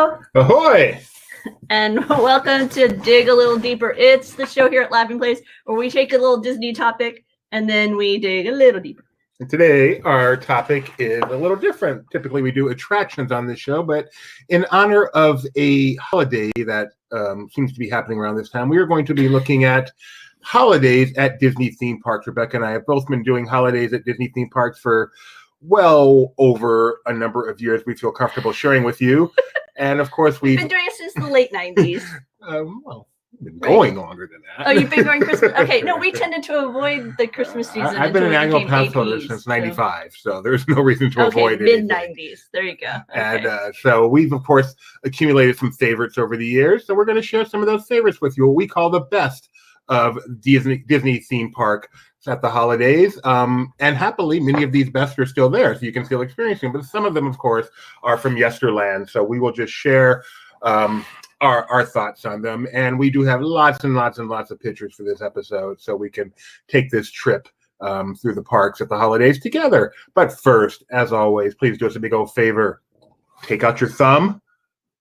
Ho! Ahoy! And welcome to Dig a Little Deeper. It's the show here at Laughing Place where we take a little Disney topic and then we dig a little deeper. And today our topic is a little different. Typically we do attractions on this show, but in honor of a holiday that seems to be happening around this time, we are going to be looking at holidays at Disney theme parks. Rebecca and I have both been doing holidays at Disney theme parks for well over a number of years. We feel comfortable sharing with you. And of course, we've been doing it since the late 90s. Well, we've been going longer than that. Oh, you've been going Christmas? Okay, no, we tended to avoid the Christmas season. I've been an annual pass holder since '95, so there's no reason to avoid it. Mid-90s. There you go. Okay. And so we've, of course, accumulated some favorites over the years. So we're going to share some of those favorites with you, what we call the best of Disney theme park at the holidays. And happily, many of these best are still there, so you can still experience them. But some of them, of course, are from yesterland. So we will just share our thoughts on them. And we do have lots and lots and lots of pictures for this episode, so we can take this trip through the parks at the holidays together. But first, as always, please do us a big old favor. Take out your thumb,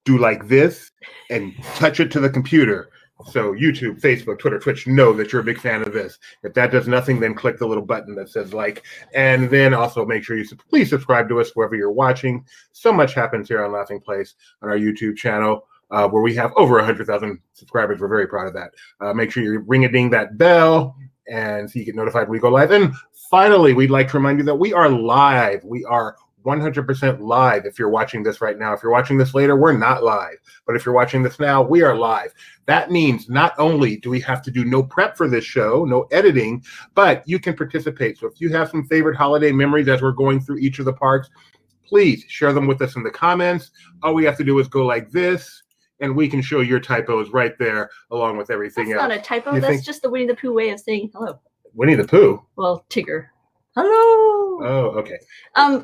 do like this, and touch it to the computer. So YouTube, Facebook, Twitter, Twitch know that you're a big fan of this. If that does nothing, then click the little button that says like, and then also make sure you please subscribe to us wherever you're watching. So much happens here on Laughing Place on our YouTube channel, where we have over 100,000 subscribers. We're very proud of that. Make sure you ring-a-ding that bell and so you get notified when we go live. And finally, we'd like to remind you that we are live. We are 100% live if you're watching this right now. If you're watching this later, we're not live. But if you're watching this now, we are live. That means not only do we have to do no prep for this show, no editing, but you can participate. So if you have some favorite holiday memories as we're going through each of the parks, please share them with us in the comments. All we have to do is go like this, and we can show your typos right there along with everything else. That's not a typo. That's just the Winnie the Pooh way of saying hello. Winnie the Pooh? Well, Tigger. Hello. Oh, okay.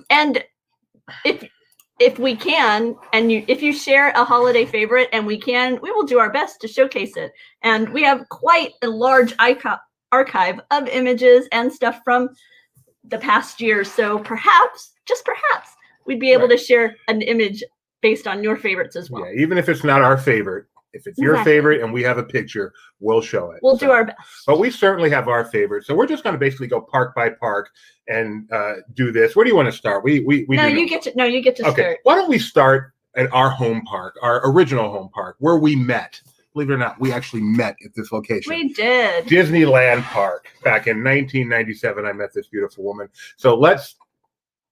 And if we can, and if you share a holiday favorite, and we will do our best to showcase it. And we have quite a large archive of images and stuff from the past year. So perhaps, just perhaps, we'd be able to share an image based on your favorites as well. Yeah, even if it's not our favorite. If it's your favorite and we have a picture, we'll show it. We'll do our best. But we certainly have our favorites. So we're just going to basically go park by park and do this. Where do you want to start? You get to start. Why don't we start at our home park, our original home park, where we met. Believe it or not, we actually met at this location. We did. Disneyland Park. Back in 1997, I met this beautiful woman. So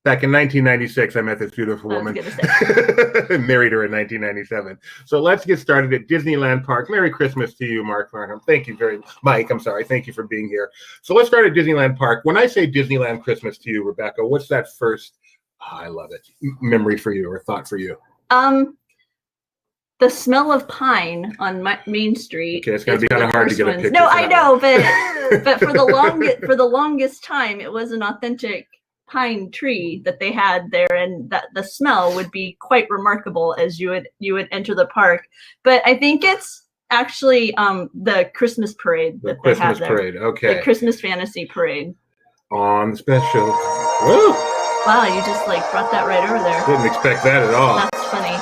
back in 1996, I met this beautiful woman. Married her in 1997. So let's get started at Disneyland Park. Merry Christmas to you, Mark Farnham. Thank you Mike, I'm sorry. Thank you for being here. So let's start at Disneyland Park. When I say Disneyland Christmas to you, Rebecca, what's that first, I love it, memory for you or thought for you? The smell of pine on Main Street. Okay, it's going to be kind of hard to get a picture. No, I know, but for the longest time, it was an authentic pine tree that they had there, and that the smell would be quite remarkable as you would enter the park. But I think it's actually the Christmas parade that they have there. Parade, okay. The Christmas Fantasy Parade. On special. Woo! Wow, you just brought that right over there. Didn't expect that at all. That's funny.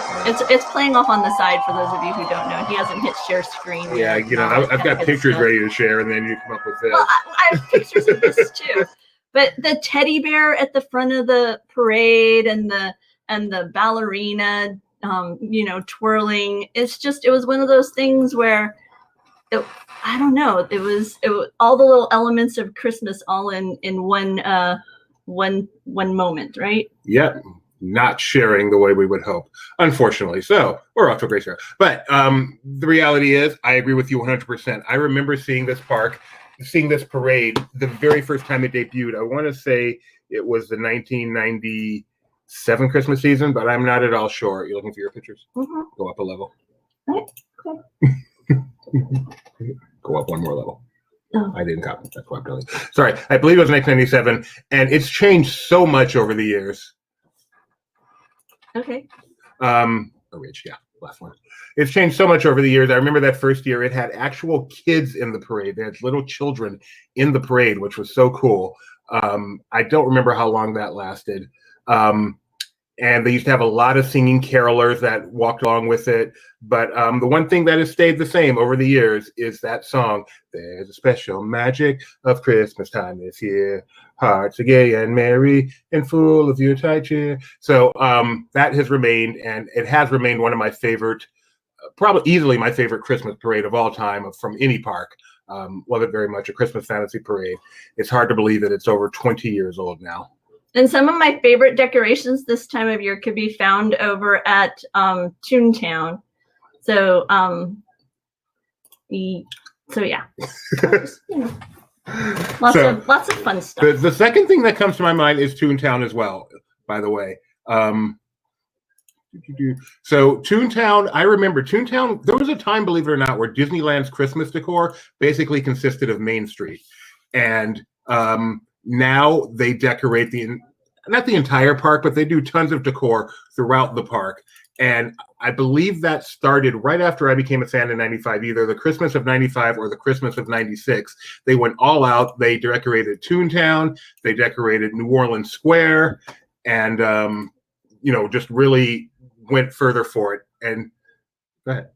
It's playing off on the side for those of you who don't know. He hasn't hit share screen. Yeah, I've got pictures ready to share, and then you come up with this. Well, I have pictures of this too. But the teddy bear at the front of the parade and the ballerina, twirling. It was one of those things where, I don't know. It was all the little elements of Christmas all in one moment, right? Yep. Not sharing the way we would hope, unfortunately. So we're off to a great start. But the reality is, I agree with you 100%. I remember seeing this parade the very first time it debuted. I want to say it was the 1997 Christmas season, but I'm not at all sure. You're looking for your pictures? Mm-hmm. Go up a level. Right. Cool. Go up one more level. Oh. I didn't copy. That's why I'm telling you. Sorry. I believe it was 1997, and it's changed so much over the years. Okay. Rich, yeah. Last one. It's changed so much over the years. I remember that first year it had actual kids in the parade. They had little children in the parade, which was so cool. I don't remember how long that lasted. and they used to have a lot of singing carolers that walked along with it. But the one thing that has stayed the same over the years is that song, "There's a Special Magic of Christmas Time This Year. Hearts are gay and merry and full of Yuletide cheer." So that has remained, and it has remained one of my favorite, probably easily my favorite Christmas parade of all time from any park. Love it very much. A Christmas Fantasy Parade. It's hard to believe that it's over 20 years old now. And some of my favorite decorations this time of year could be found over at Toontown. So, yeah. Lots of fun stuff. The second thing that comes to my mind is Toontown as well, by the way. So Toontown, I remember Toontown, there was a time, believe it or not, where Disneyland's Christmas decor basically consisted of Main Street. And now they decorate not the entire park, but they do tons of decor throughout the park. And I believe that started right after I became a fan in 95, either the Christmas of 95 or the Christmas of 96. They went all out. They decorated Toontown. They decorated New Orleans Square, and, just really went further for it. And go ahead.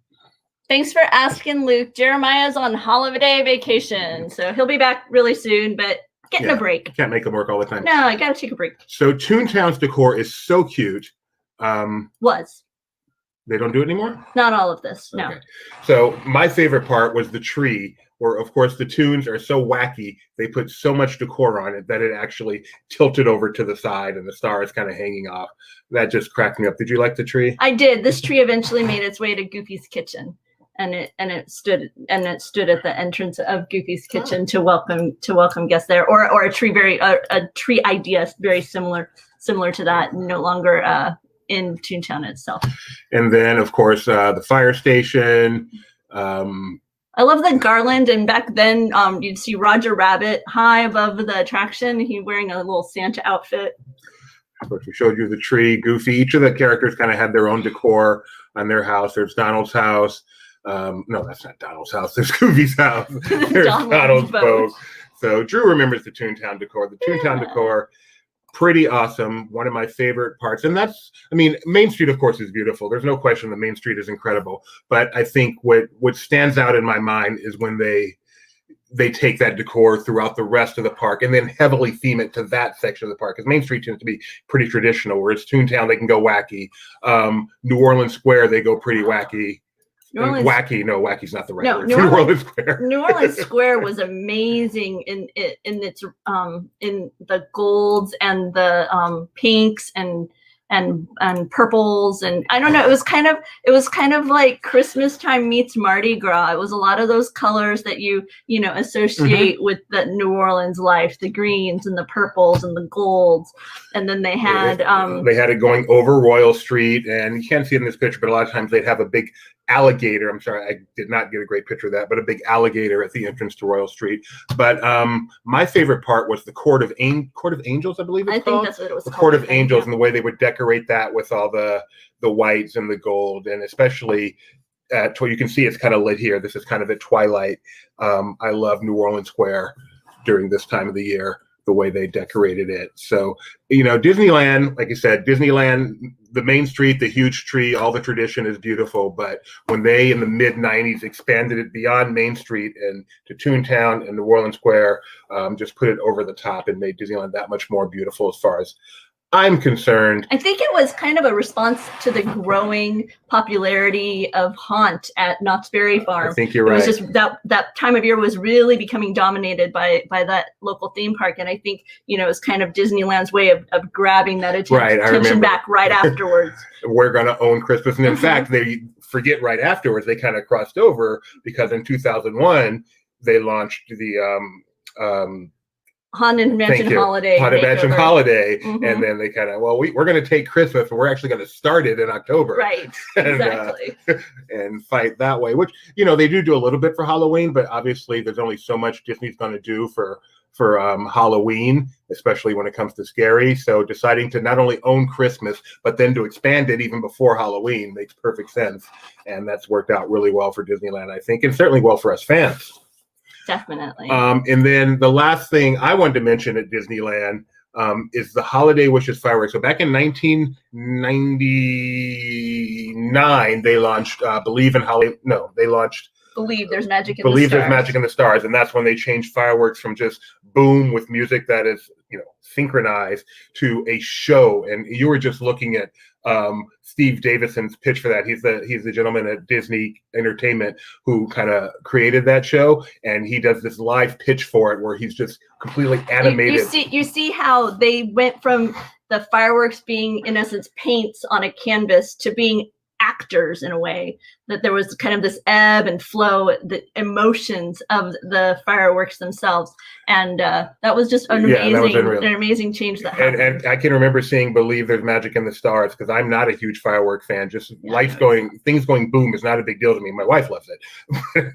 Thanks for asking, Luke. Jeremiah's on holiday vacation, so he'll be back really soon, but getting a break. Can't make him work all the time. No, I gotta take a break. So Toontown's decor is so cute. Was. They don't do it anymore? Not all of this, no. Okay. So my favorite part was the tree, where, of course, the tunes are so wacky. They put so much decor on it that it actually tilted over to the side and the star is kind of hanging off. That just cracked me up. Did you like the tree? I did. This tree eventually made its way to Goofy's kitchen. And it stood at the entrance of Goofy's kitchen to welcome guests there, or a tree idea very similar to that, no longer in Toontown itself. And then, of course, the fire station. I love the garland, and back then you'd see Roger Rabbit high above the attraction. He wearing a little Santa outfit. Of course, we showed you the tree, Goofy. Each of the characters kind of had their own decor on their house. There's Donald's house. No, that's not Donald's house. There's Goofy's house. There's Donald's boat. So Drew remembers the Toontown decor. The Toontown decor, pretty awesome. One of my favorite parts. And Main Street, of course, is beautiful. There's no question that Main Street is incredible. But I think what stands out in my mind is when they take that decor throughout the rest of the park and then heavily theme it to that section of the park. Because Main Street tends to be pretty traditional, whereas Toontown, they can go wacky. New Orleans Square, they go pretty wacky. Wacky. No, wacky's not the right word. New Orleans Square. New Orleans Square was amazing in its in the golds and the pinks and purples, and I don't know. It was kind of like Christmas time meets Mardi Gras. It was a lot of those colors that you associate with the New Orleans life, the greens and the purples and the golds, and then they had it going over Royal Street, and you can't see it in this picture, but a lot of times they'd have a big alligator. I'm sorry, I did not get a great picture of that, but a big alligator at the entrance to Royal Street. But my favorite part was the Court of Angels, I believe it's called. I think that's what it was the called. Court of Angels, and the way they would decorate that with all the whites and the gold, and especially you can see it's kind of lit here. This is kind of at twilight. I love New Orleans Square during this time of the year, the way they decorated it. So, Disneyland, like I said, the Main Street, the huge tree, all the tradition is beautiful. But when they, in the mid-90s, expanded it beyond Main Street and to Toontown and New Orleans Square, just put it over the top and made Disneyland that much more beautiful as far as I'm concerned. I think it was kind of a response to the growing popularity of Haunt at Knott's Berry Farm. I think you're right. It was just that time of year was really becoming dominated by that local theme park, and I think it's kind of Disneyland's way of grabbing that attention back right afterwards. We're going to own Christmas, and in fact, they forget right afterwards. They kind of crossed over because in 2001 they launched the Haunted Mansion Holiday. Haunted Mansion Holiday. Mm-hmm. And then they kind of, we're going to take Christmas and we're actually going to start it in October. Right, exactly. And fight that way, which, they do a little bit for Halloween, but obviously there's only so much Disney's going to do for Halloween, especially when it comes to scary. So deciding to not only own Christmas, but then to expand it even before Halloween makes perfect sense. And that's worked out really well for Disneyland, I think, and certainly well for us fans. Definitely. And then the last thing I wanted to mention at Disneyland is the Holiday Wishes fireworks. So back in 1999, they launched Believe in Holiday. No, they launched Believe There's Magic in the Believe Stars. There's Magic in the Stars, and that's when they changed fireworks from just boom with music that is synchronized to a show. And you were just looking at Steve Davison's pitch for that. He's the gentleman at Disney Entertainment who kind of created that show, and he does this live pitch for it where he's just completely animated. You see how they went from the fireworks being, in essence, paints on a canvas to being actors in a way, that there was kind of this ebb and flow, the emotions of the fireworks themselves, and that was just an amazing change that happened. And I can remember seeing Believe There's Magic in the Stars, because I'm not a huge firework fan. Just things going boom is not a big deal to me. My wife loves it.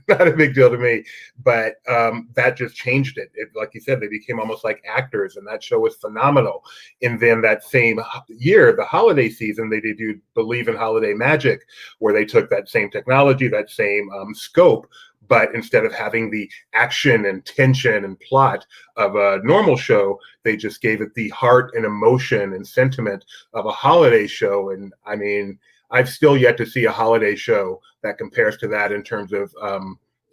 Not a big deal to me, but that just changed it. Like you said, they became almost like actors, and that show was phenomenal. And then that same year, the holiday season, they did Believe in Holiday Magic, where they took that same technology, that same scope, but instead of having the action and tension and plot of a normal show, they just gave it the heart and emotion and sentiment of a holiday show. And I mean, I've still yet to see a holiday show that compares to that in terms of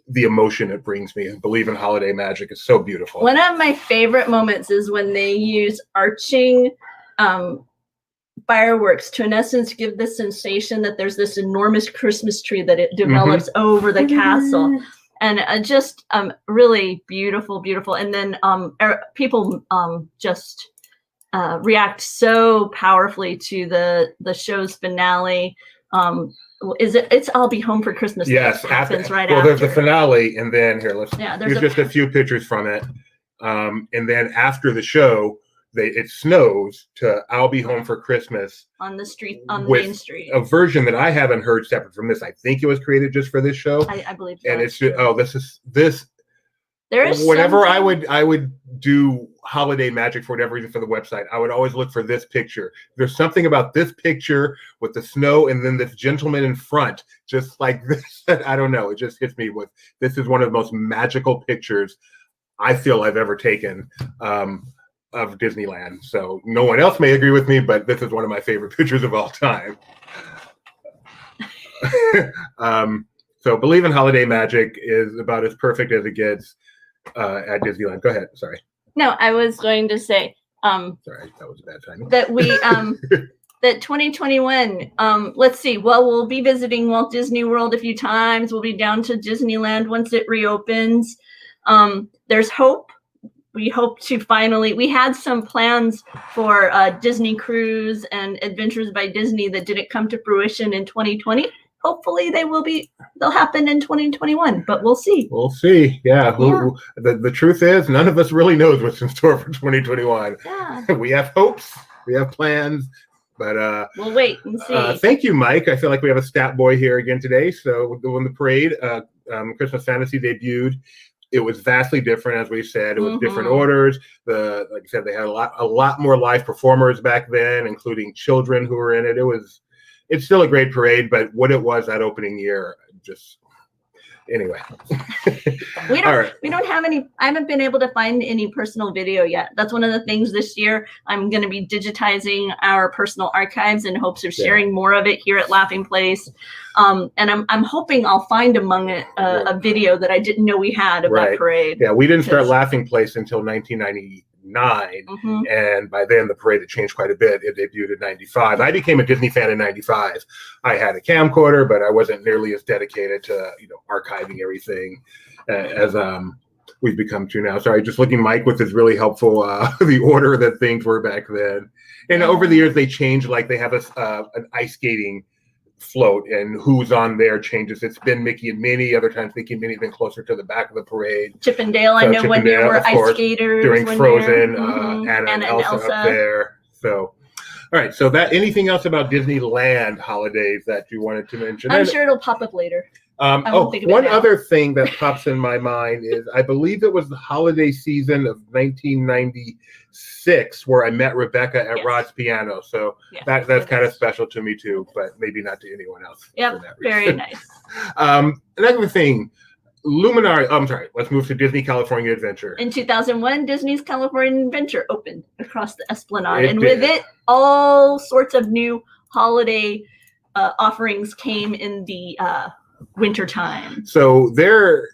the emotion it brings me. And Believe in Holiday Magic is so beautiful. One of my favorite moments is when they use arching fireworks to, in essence, give the sensation that there's this enormous Christmas tree that it develops over the castle, and just really beautiful. And then people just react so powerfully to the show's finale. It's I'll Be Home for Christmas. Yes, happens right after. Well, there's the finale, and then here's just a few pictures from it, and then after the show, it snows to I'll Be Home for Christmas on the street, on the main street. A version that I haven't heard separate from this. I think it was created just for this show. I believe so. And it's just, this. There is whenever I would do holiday magic for whatever reason for the website, I would always look for this picture. There's something about this picture with the snow and then this gentleman in front, just like this. I don't know. It just hits me with, this is one of the most magical pictures I feel I've ever taken. Of Disneyland. So no one else may agree with me, but this is one of my favorite pictures of all time. So Believe in Holiday Magic is about as perfect as it gets at Disneyland. Go ahead. Sorry. No, I was going to say sorry, that was a bad timing. That we that 2021, let's see, well, we'll be visiting Walt Disney World a few times. We'll be down to Disneyland once it reopens. There's hope. We hope to we had some plans for Disney Cruise and Adventures by Disney that didn't come to fruition in 2020. Hopefully they'll happen in 2021, but we'll see. We'll see. Yeah. The truth is, none of us really knows what's in store for 2021. Yeah. We have hopes, we have plans, but we'll wait and see. Thank you, Mike. I feel like we have a stat boy here again today. So when the parade, Christmas Fantasy debuted, it was vastly different, as we said. It was different orders. Like I said, they had a lot more live performers back then, including children who were in it. It's still a great parade, but what it was that opening year, just anyway. We don't have any. I haven't been able to find any personal video yet. That's one of the things this year. I'm going to be digitizing our personal archives in hopes of sharing more of it here at Laughing Place. And I'm hoping I'll find among it a video that I didn't know we had of that parade. Yeah, we didn't start Laughing Place until 1999. And by then the parade had changed quite a bit. It debuted in 95. I became a Disney fan in 95. I had a camcorder, but I wasn't nearly as dedicated to archiving everything as we've become to now. Sorry, just looking, Mike, with this really helpful the order that things were back then. And over the years they changed. Like they have an ice skating float, and who's on there changes. It's been Mickey and Minnie. Other times Mickey and Minnie have been closer to the back of the parade. Chip and Dale, I know one year were ice skaters during Frozen. Anna and Elsa up there. So, all right. So anything else about Disneyland holidays that you wanted to mention? I'm sure it'll pop up later. One other thing that pops in my mind is I believe it was the holiday season of 1996 where I met Rebecca at Rod's Piano. So that's kind of special to me too, but maybe not to anyone else. Yep, very nice. Another thing, Luminary. I'm sorry. Let's move to Disney California Adventure. In 2001, Disney's California Adventure opened across the Esplanade, and did. with it, all sorts of new holiday offerings came in the winter time. So their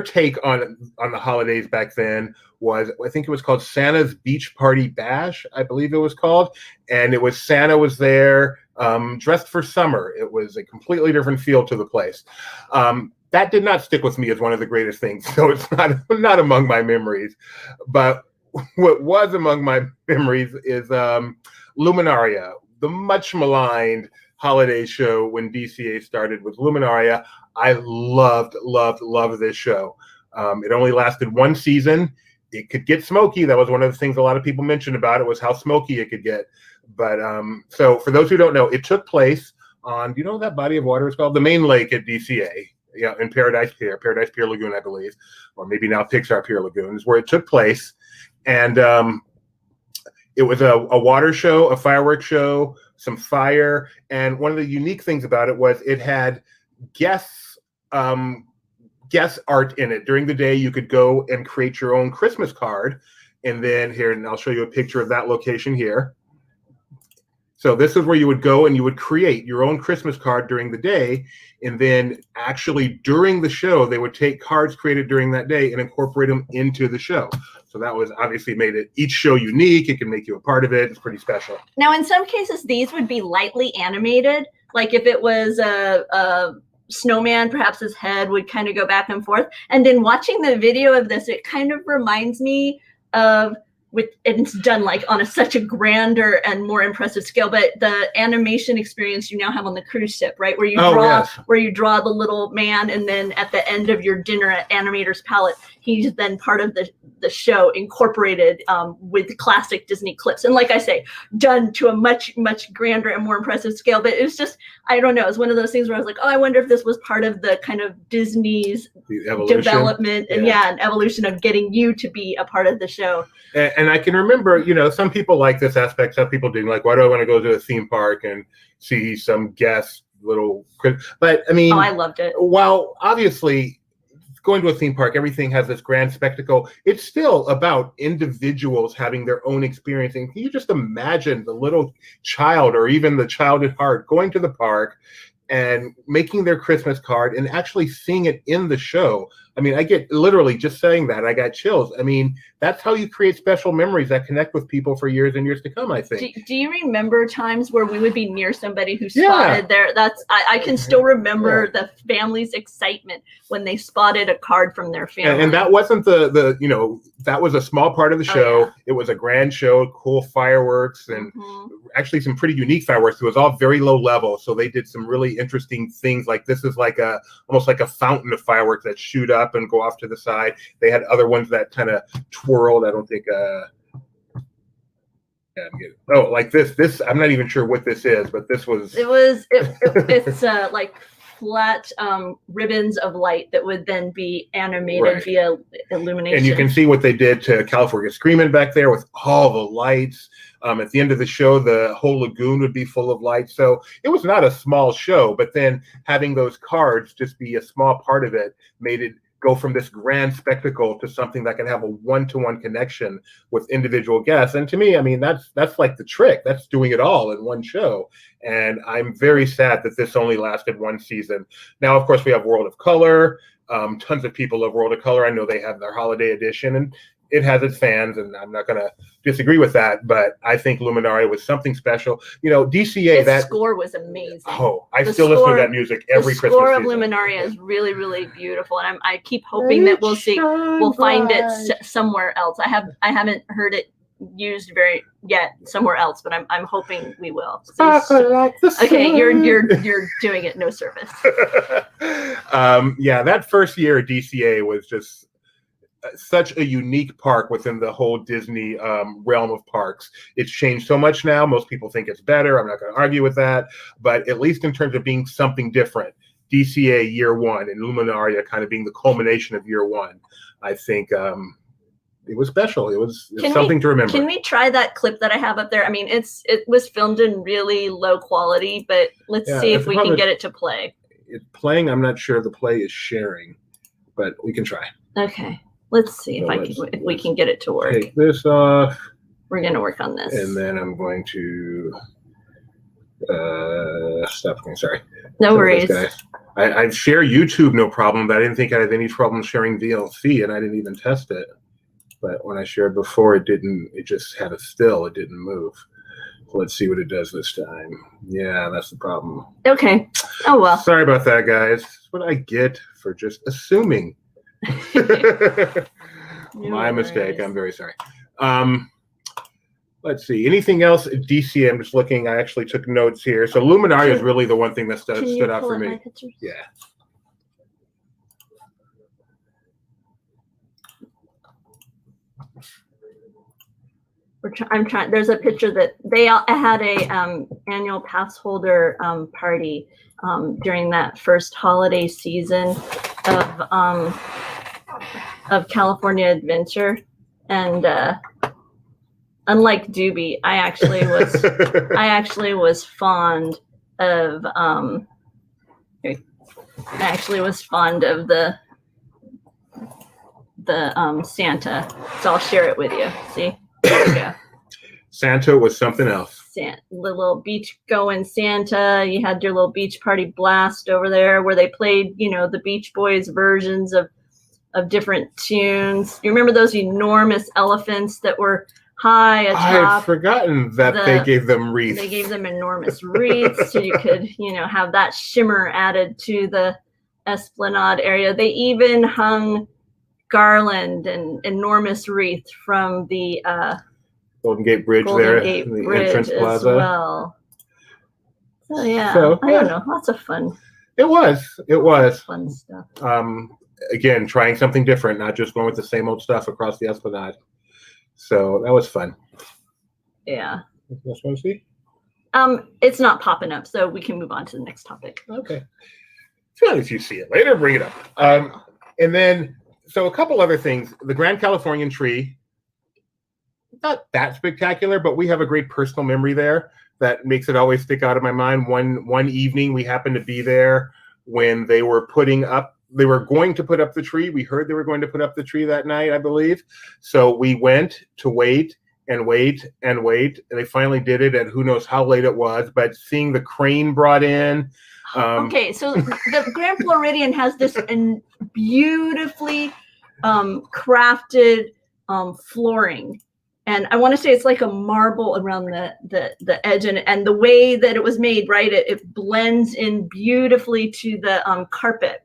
take on the holidays back then was, I think it was called Santa's Beach Party Bash, I believe it was called, and it was Santa was there dressed for summer. It was a completely different feel to the place. That did not stick with me as one of the greatest things, so it's not among my memories. But what was among my memories is Luminaria, the much maligned holiday show when DCA started with Luminaria. I loved this show. It only lasted one season. It could get smoky. That was one of the things a lot of people mentioned about it, was how smoky it could get. But so for those who don't know, it took place on, do you know what that body of water is called? The main lake at DCA, in Paradise Pier Lagoon, I believe, or maybe now Pixar Pier Lagoon is where it took place. And it was a water show, a fireworks show, some fire. And one of the unique things about it was it had guest art in it. During the day, you could go and create your own Christmas card. And then here, and I'll show you a picture of that location here. So this is where you would go and you would create your own Christmas card during the day. And then actually during the show, they would take cards created during that day and incorporate them into the show. So that was obviously made it each show unique. It can make you a part of it. It's pretty special. Now, in some cases, these would be lightly animated. Like if it was a snowman, perhaps his head would kind of go back and forth. And then watching the video of this, it kind of reminds me of, and it's done like on such a grander and more impressive scale, but the animation experience you now have on the cruise ship, right? Where you draw the little man, and then at the end of your dinner at Animator's Palette, he's then part of the show, incorporated with classic Disney clips. And like I say, done to a much grander and more impressive scale. But it was just, I don't know, it's one of those things where I was like, oh, I wonder if this was part of the kind of Disney's development and an evolution of getting you to be a part of the show. And I can remember, some people like this aspect. Some people didn't. Like, why do I want to go to a theme park and see some guest little? But I mean, I loved it. While obviously going to a theme park, everything has this grand spectacle. It's still about individuals having their own experience. And can you just imagine the little child, or even the child at heart, going to the park and making their Christmas card and actually seeing it in the show? I mean, I get literally just saying that, I got chills. I mean, that's how you create special memories that connect with people for years and years to come, I think. Do you remember times where we would be near somebody who spotted there? I can still remember the family's excitement when they spotted a card from their family. And that wasn't that was a small part of the show. It was a grand show, cool fireworks, and actually some pretty unique fireworks. It was all very low level. So they did some really interesting things. Like this is like almost like a fountain of fireworks that shoot up and go off to the side. They had other ones that kind of twirled. I don't think like this I'm not even sure what this is, but this was it's like flat ribbons of light that would then be animated via illumination. And you can see what they did to California Screamin' back there with all the lights. At the end of the show, the whole lagoon would be full of lights. So it was not a small show, but then having those cards just be a small part of it made it go from this grand spectacle to something that can have a one-to-one connection with individual guests. And to me, I mean, that's like the trick. That's doing it all in one show. And I'm very sad that this only lasted one season. Now, of course, we have World of Color. Tons of people love World of Color. I know they have their holiday edition, and it has its fans, and I'm not going to disagree with that. But I think Luminaria was something special. DCA, that score was amazing. Oh, I still listen to that music every Christmas season. The score of Luminaria is really, really beautiful, and I keep hoping that we'll find it somewhere else. I haven't heard it used yet somewhere else, but I'm hoping we will. Okay, you're doing it no service. That first year at DCA was just such a unique park within the whole Disney realm of parks. It's changed so much now. Most people think it's better. I'm not going to argue with that, but at least in terms of being something different, DCA year one and Luminaria kind of being the culmination of year one, I think it was special. It was something to remember. Can we try that clip that I have up there? I mean, it was filmed in really low quality, but let's see if we can get it to play. It's playing. I'm not sure the play is sharing. but we can try. Okay. Let's see So if we can get it to work. Take this off. We're going to work on this. And then I'm going to stop. Sorry. No worries. Guys. I share YouTube, no problem, but I didn't think I had any problem sharing VLC, and I didn't even test it. But when I shared before, it didn't. It just had a still. It didn't move. So let's see what it does this time. Yeah, that's the problem. Okay. Oh, well. Sorry about that, guys. That's what I get for just assuming. My mistake. I'm very sorry. Let's see. Anything else? DC, I'm just looking. I actually took notes here. So Luminaria is really the one thing that stood out for me. Yeah. I'm trying. There's a picture that they had a annual pass holder party during that first holiday season of California Adventure, and unlike Doobie, I actually was fond of the Santa. So I'll share it with you. See, there you go. Santa was something else. The little beach going Santa. You had your little beach party blast over there where they played, the Beach Boys versions of different tunes. You remember those enormous elephants that were high atop? I've forgotten that they gave them wreaths. They gave them enormous wreaths so you could, have that shimmer added to the Esplanade area. They even hung garland and enormous wreath from the Golden Gate Bridge the entrance plaza. As well. So I don't know, lots of fun. It was fun stuff. Again, trying something different, not just going with the same old stuff across the Esplanade. So that was fun. Yeah. Anything else you want to see? It's not popping up, so we can move on to the next topic. Okay. If you see it later, bring it up. And then, so a couple other things. The Grand Californian tree, not that spectacular, but we have a great personal memory there that makes it always stick out of my mind. One evening, we happened to be there when they were going to put up the tree. We heard they were going to put up the tree that night, I believe. So we went to wait and wait and wait. And they finally did it at who knows how late it was. But seeing the crane brought in. Okay, so the Grand Floridian has this beautifully crafted flooring. And I want to say it's like a marble around the edge, and the way that it was made, right? It blends in beautifully to the carpet.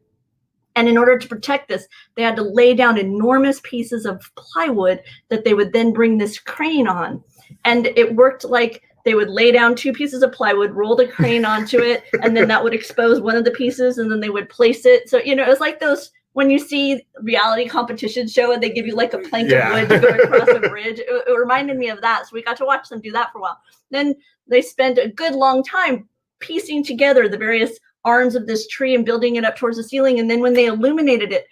And in order to protect this, they had to lay down enormous pieces of plywood that they would then bring this crane on. And it worked like they would lay down 2 pieces of plywood, roll the crane onto it, and then that would expose one of the pieces, and then they would place it. So, it was like those, when you see reality competition show and they give you like a plank of wood to go across a bridge, it reminded me of that. So we got to watch them do that for a while. Then they spent a good long time piecing together the various arms of this tree and building it up towards the ceiling. And then when they illuminated it,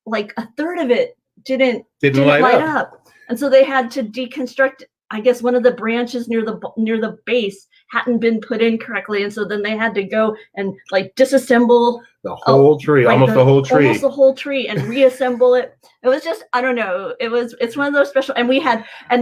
like a third of it didn't light up. And so they had to deconstruct, I guess one of the branches near the base hadn't been put in correctly. And so then they had to go and like disassemble the whole tree, almost the whole tree and reassemble it. It was just, I don't know. It's one of those special, and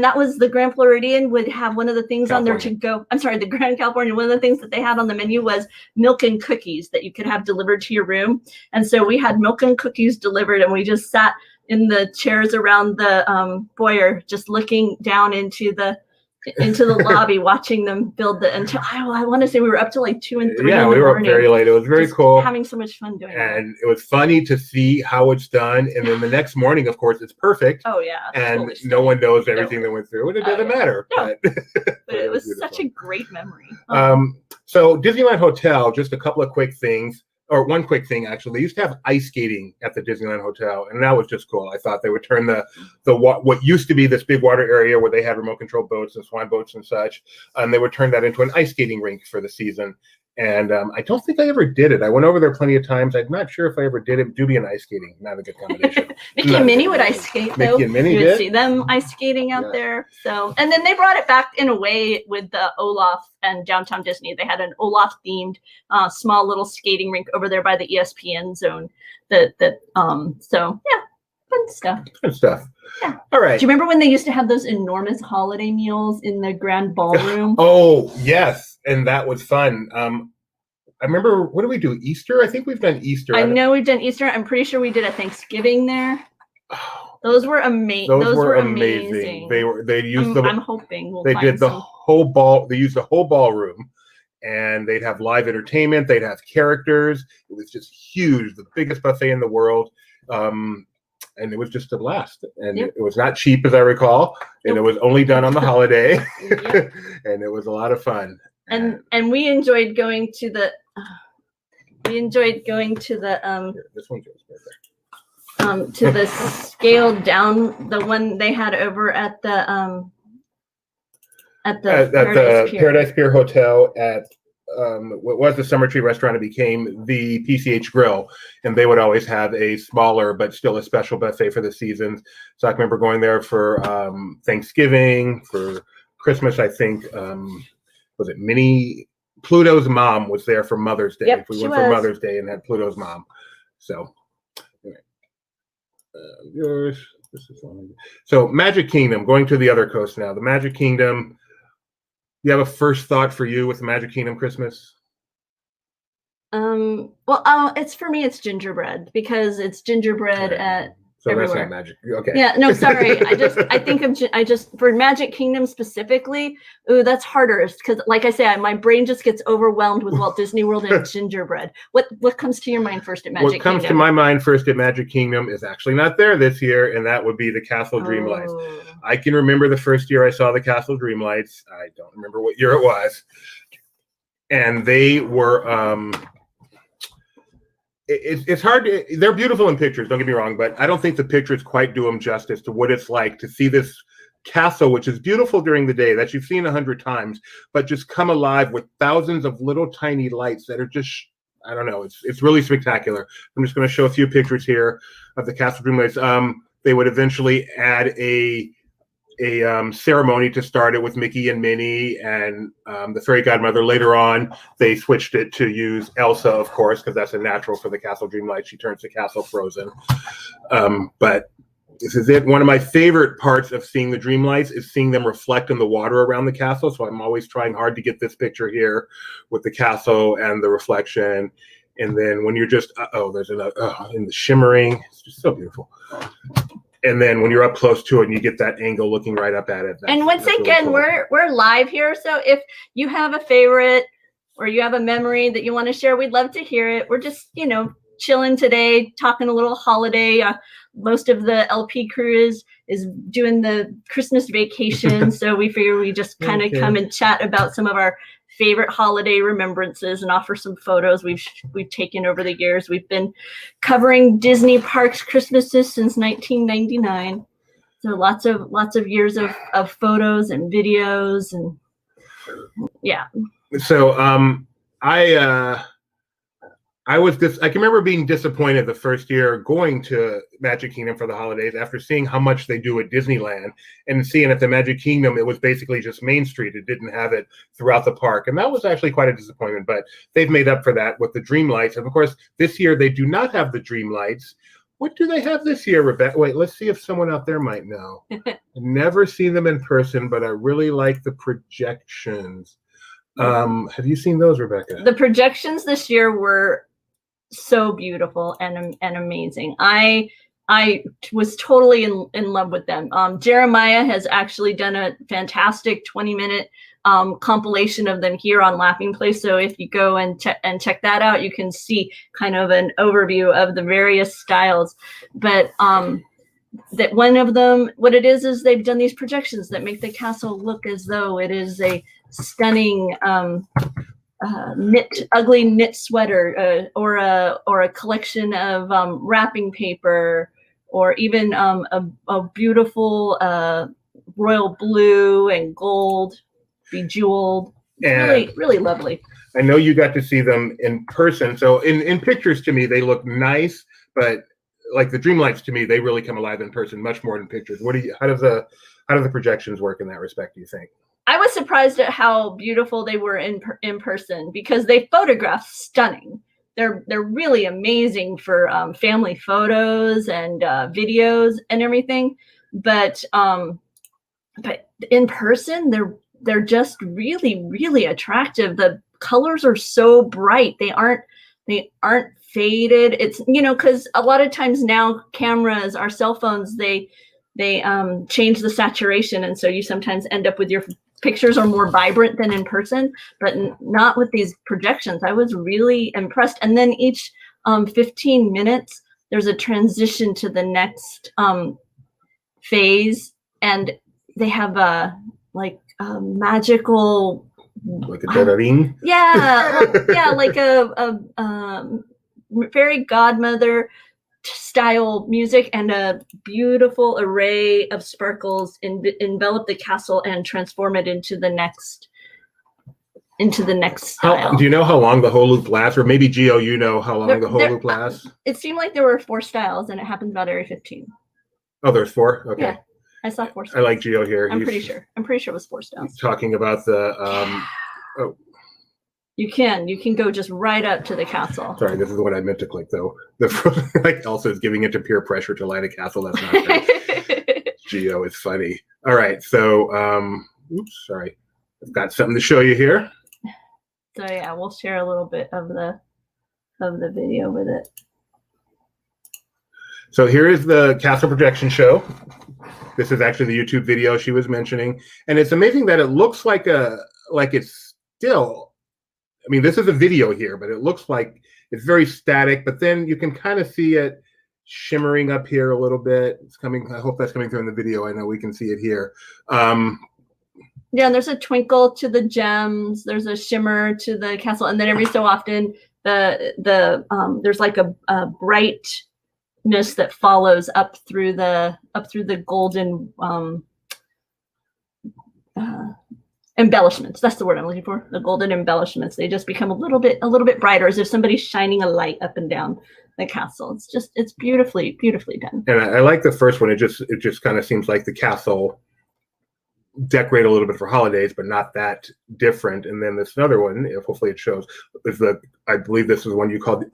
that was the Grand Floridian would have one of the things on there to go. I'm sorry, the Grand Californian, one of the things that they had on the menu was milk and cookies that you could have delivered to your room. And so we had milk and cookies delivered, and we just sat in the chairs around the foyer, just looking down into the lobby, watching them build until I want to say we were up to like 2 and 3. Yeah, we were up very late. It was very cool. Having so much fun doing it. And it was funny to see how it's done. And then the next morning, of course, it's perfect. Oh yeah. And totally no one knows everything that went through, and it doesn't matter. No. But it was such a great memory. So Disneyland Hotel, just a couple of quick things. Or one quick thing, actually, they used to have ice skating at the Disneyland Hotel, and that was just cool. I thought they would turn the what used to be this big water area where they had remote control boats and swan boats and such, and they would turn that into an ice skating rink for the season. And I don't think I ever did it. I went over there plenty of times. I'm not sure if I ever did it. Doobie and ice skating, not a good combination. Mickey and Minnie would ice skate, though. Mickey and Minnie you would did? see them ice skating out there. So, and then they brought it back in a way with the Olaf and Downtown Disney. They had an Olaf themed small little skating rink over there by the ESPN zone. So yeah, fun stuff. Good stuff. Yeah. All right. Do you remember when they used to have those enormous holiday meals in the grand ballroom? Oh, yes. And that was fun. I remember, what did we do? Easter? I think we've done Easter. I know we've done Easter. I'm pretty sure we did a Thanksgiving there. Those were amazing. Those were amazing. They used I'm hoping they did the whole ball. They used the whole ballroom, and they'd have live entertainment. They'd have characters. It was just huge, the biggest buffet in the world. And it was just a blast. And it was not cheap, as I recall. And it was only done on the holiday. And it was a lot of fun. And we enjoyed going to the This one goes to the scaled down, the one they had over at the Paradise Pier Hotel at what was the Summer Tree Restaurant. It became the PCH Grill, and they would always have a smaller but still a special buffet for the seasons. So I remember going there for Thanksgiving, for Christmas. I think was it Minnie Pluto's mom was there for Mother's Day. Yep, we went for Mother's Day and had Pluto's mom. So anyway, yours. This is one. So Magic Kingdom, going to the other coast now. The Magic Kingdom. You have a first thought for you with the Magic Kingdom Christmas? It's for me, it's gingerbread, because it's gingerbread at so everywhere. That's not magic. Okay. Yeah, no, sorry. I just for Magic Kingdom specifically, that's harder, because like I say, my brain just gets overwhelmed with Walt Disney World and gingerbread. What comes to your mind first at Magic Kingdom? What comes to my mind first at Magic Kingdom is actually not there this year, and that would be the Castle Dreamlights. I can remember the first year I saw the Castle Dreamlights. I don't remember what year it was. And they were it's hard to, they're beautiful in pictures, don't get me wrong, but I don't think the pictures quite do them justice to what it's like to see this castle, which is beautiful during the day, that you've seen 100 times, but just come alive with thousands of little tiny lights that are just, I don't know, it's really spectacular. I'm just going to show a few pictures here of the Castle Dreamlights. They would eventually add a ceremony to start it with Mickey and Minnie and the fairy godmother. Later on, they switched it to use Elsa, of course, because that's a natural for the Castle Dreamlight. She turns the castle frozen. But this is it. One of my favorite parts of seeing the Dreamlights is seeing them reflect in the water around the castle. So I'm always trying hard to get this picture here with the castle and the reflection. And then when you're just, there's another, in the shimmering, it's just so beautiful. And then when you're up close to it and you get that angle looking right up at it. And once again, really cool. we're live here. So if you have a favorite or you have a memory that you want to share, we'd love to hear it. We're just, chilling today, talking a little holiday. Most of the LP crew is doing the Christmas vacation. So we figure we just kind of come and chat about some of our favorite holiday remembrances and offer some photos we've taken over the years. We've been covering Disney parks Christmases since 1999. So lots of years of photos and videos and yeah. So I can remember being disappointed the first year going to Magic Kingdom for the holidays after seeing how much they do at Disneyland and seeing at the Magic Kingdom, it was basically just Main Street. It didn't have it throughout the park. And that was actually quite a disappointment, but they've made up for that with the Dreamlights. And of course, this year they do not have the Dreamlights. What do they have this year, Rebecca? Wait, let's see if someone out there might know. I've never seen them in person, but I really like the projections. Have you seen those, Rebecca? The projections this year were so beautiful and amazing. I was totally in love with them. Jeremiah has actually done a fantastic 20-minute compilation of them here on Laughing Place. So if you go and check that out, you can see kind of an overview of the various styles. But that one of them, what it is they've done these projections that make the castle look as though it is a stunning ugly knit sweater or a collection of wrapping paper, or even a beautiful royal blue and gold bejeweled. It's really lovely. I know you got to see them in person. So in pictures, to me, they look nice, but like the Dreamlights, to me, they really come alive in person much more than pictures. How do the projections work in that respect, do you think? I was surprised at how beautiful they were in person, because they photograph stunning. They're really amazing for family photos and videos and everything. But in person, they're just really, really attractive. The colors are so bright. They aren't faded. It's, because a lot of times now cameras, our cell phones, they change the saturation, and so you sometimes end up with your pictures are more vibrant than in person, but not with these projections. I was really impressed. And then each 15 minutes, there's a transition to the next phase, and they have a magical, like a ring. Yeah, like a fairy godmother style music, and a beautiful array of sparkles envelop the castle and transform it into the next style. Do you know how long the whole loop lasts? Or maybe Gio, you know how long the whole loop lasts? It seemed like there were 4 styles, and it happens about every 15. Oh, there's 4? Okay. Yeah, I saw 4 styles. I like Gio here. I'm pretty sure it was 4 styles. Talking about the oh. You can go just right up to the castle. Sorry, this is what I meant to click, though. Like Elsa is giving it to peer pressure to light a castle. That's not right. Gio is funny. All right, so oops, sorry. I've got something to show you here. So yeah, we'll share a little bit of the video with it. So here is the castle projection show. This is actually the YouTube video she was mentioning, and it's amazing that it looks like it's still. I mean, this is a video here, but it looks like it's very static, but then you can kind of see it shimmering up here a little bit. It's coming. I hope that's coming through in the video. I know we can see it here. Yeah, and there's a twinkle to the gems. There's a shimmer to the castle, and then every so often there's like a brightness that follows up through the golden embellishments. That's the word I'm looking for. The golden embellishments. They just become a little bit brighter, as if somebody's shining a light up and down the castle. It's beautifully done. And I like the first one. It just kind of seems like the castle decorate a little bit for holidays, but not that different. And then this other one, if hopefully it shows, is I believe this is one you called the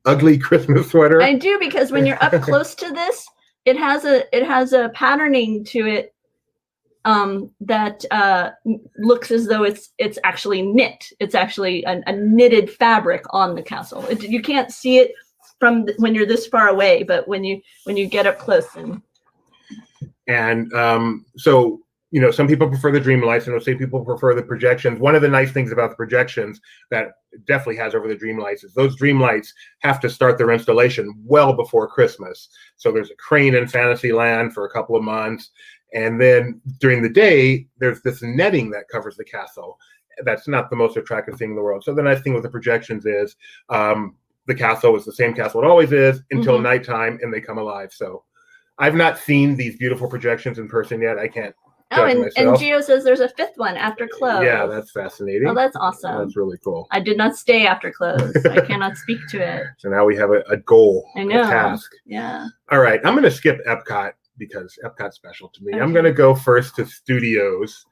ugly Christmas sweater. I do, because when you're up close to this, it has a patterning to it that looks as though it's actually knit. It's actually a knitted fabric on the castle. You can't see it from when you're this far away, but when you get up close and so some people prefer the Dreamlights, and some people prefer the projections. One of the nice things about the projections that it definitely has over the Dreamlights is those Dreamlights have to start their installation well before Christmas. So there's a crane in Fantasyland for a couple of months. And then during the day, there's this netting that covers the castle. That's not the most attractive thing in the world. So the nice thing with the projections is the castle is the same castle it always is until nighttime, and they come alive. So I've not seen these beautiful projections in person yet. I can't judge myself. And Gio says there's a 5th one after close. Yeah, that's fascinating. Oh, that's awesome. That's really cool. I did not stay after close. I cannot speak to it. So now we have a goal, I know. a task. Yeah. All right, I'm going to skip Epcot, because Epcot's special to me. Okay. I'm going to go first to studios,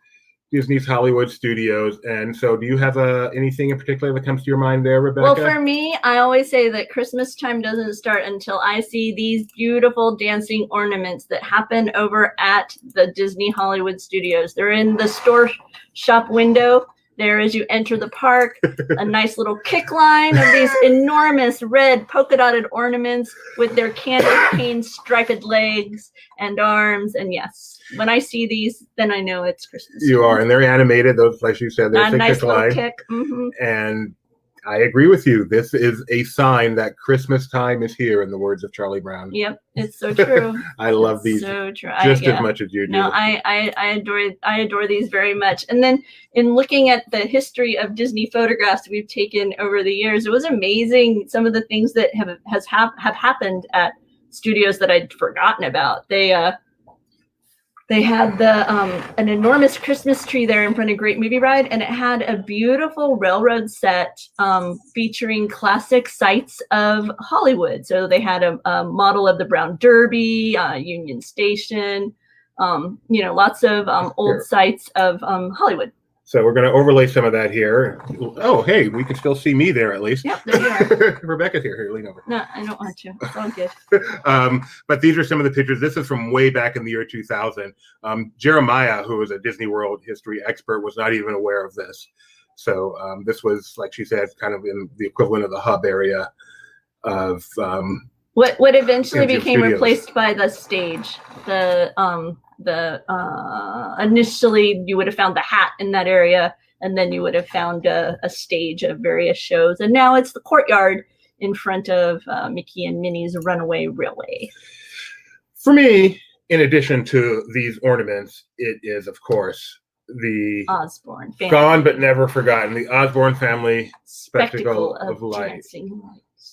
Disney's Hollywood Studios. And so do you have anything in particular that comes to your mind there, Rebecca? Well, for me, I always say that Christmas time doesn't start until I see these beautiful dancing ornaments that happen over at the Disney Hollywood Studios. They're in the store shop window there as you enter the park. A nice little kick line of these enormous red polka dotted ornaments with their candy cane striped legs and arms. And yes, when I see these, then I know it's Christmas. You are, and they're animated. Those, like you said, they're a nice kick little line. kick. Mm-hmm. And I agree with you. This is a sign that Christmas time is here, in the words of Charlie Brown. Yep, it's so true. I love these so true. just as much as you do. No, I adore these very much. And then in looking at the history of Disney photographs we've taken over the years, it was amazing some of the things that have happened at studios that I'd forgotten about. They They had an enormous Christmas tree there in front of Great Movie Ride, and it had a beautiful railroad set featuring classic sites of Hollywood. So they had a model of the Brown Derby, Union Station, lots of old sites of Hollywood. So we're going to overlay some of that here. Oh, hey, we can still see me there at least. Yep, there you are. Rebecca's here. Here, lean over. No, I don't want to. It's all good. But these are some of the pictures. This is from way back in the year 2000. Jeremiah, who is a Disney World history expert, was not even aware of this. So this was, like she said, kind of in the equivalent of the hub area of what eventually became Studios. replaced by the stage. Initially you would have found the hat in that area, and then you would have found a stage of various shows, and now it's the courtyard in front of Mickey and Minnie's Runaway Railway. For me, in addition to these ornaments, it is, of course, the Osborne family. Gone but never forgotten, the Osborne family spectacle of dancing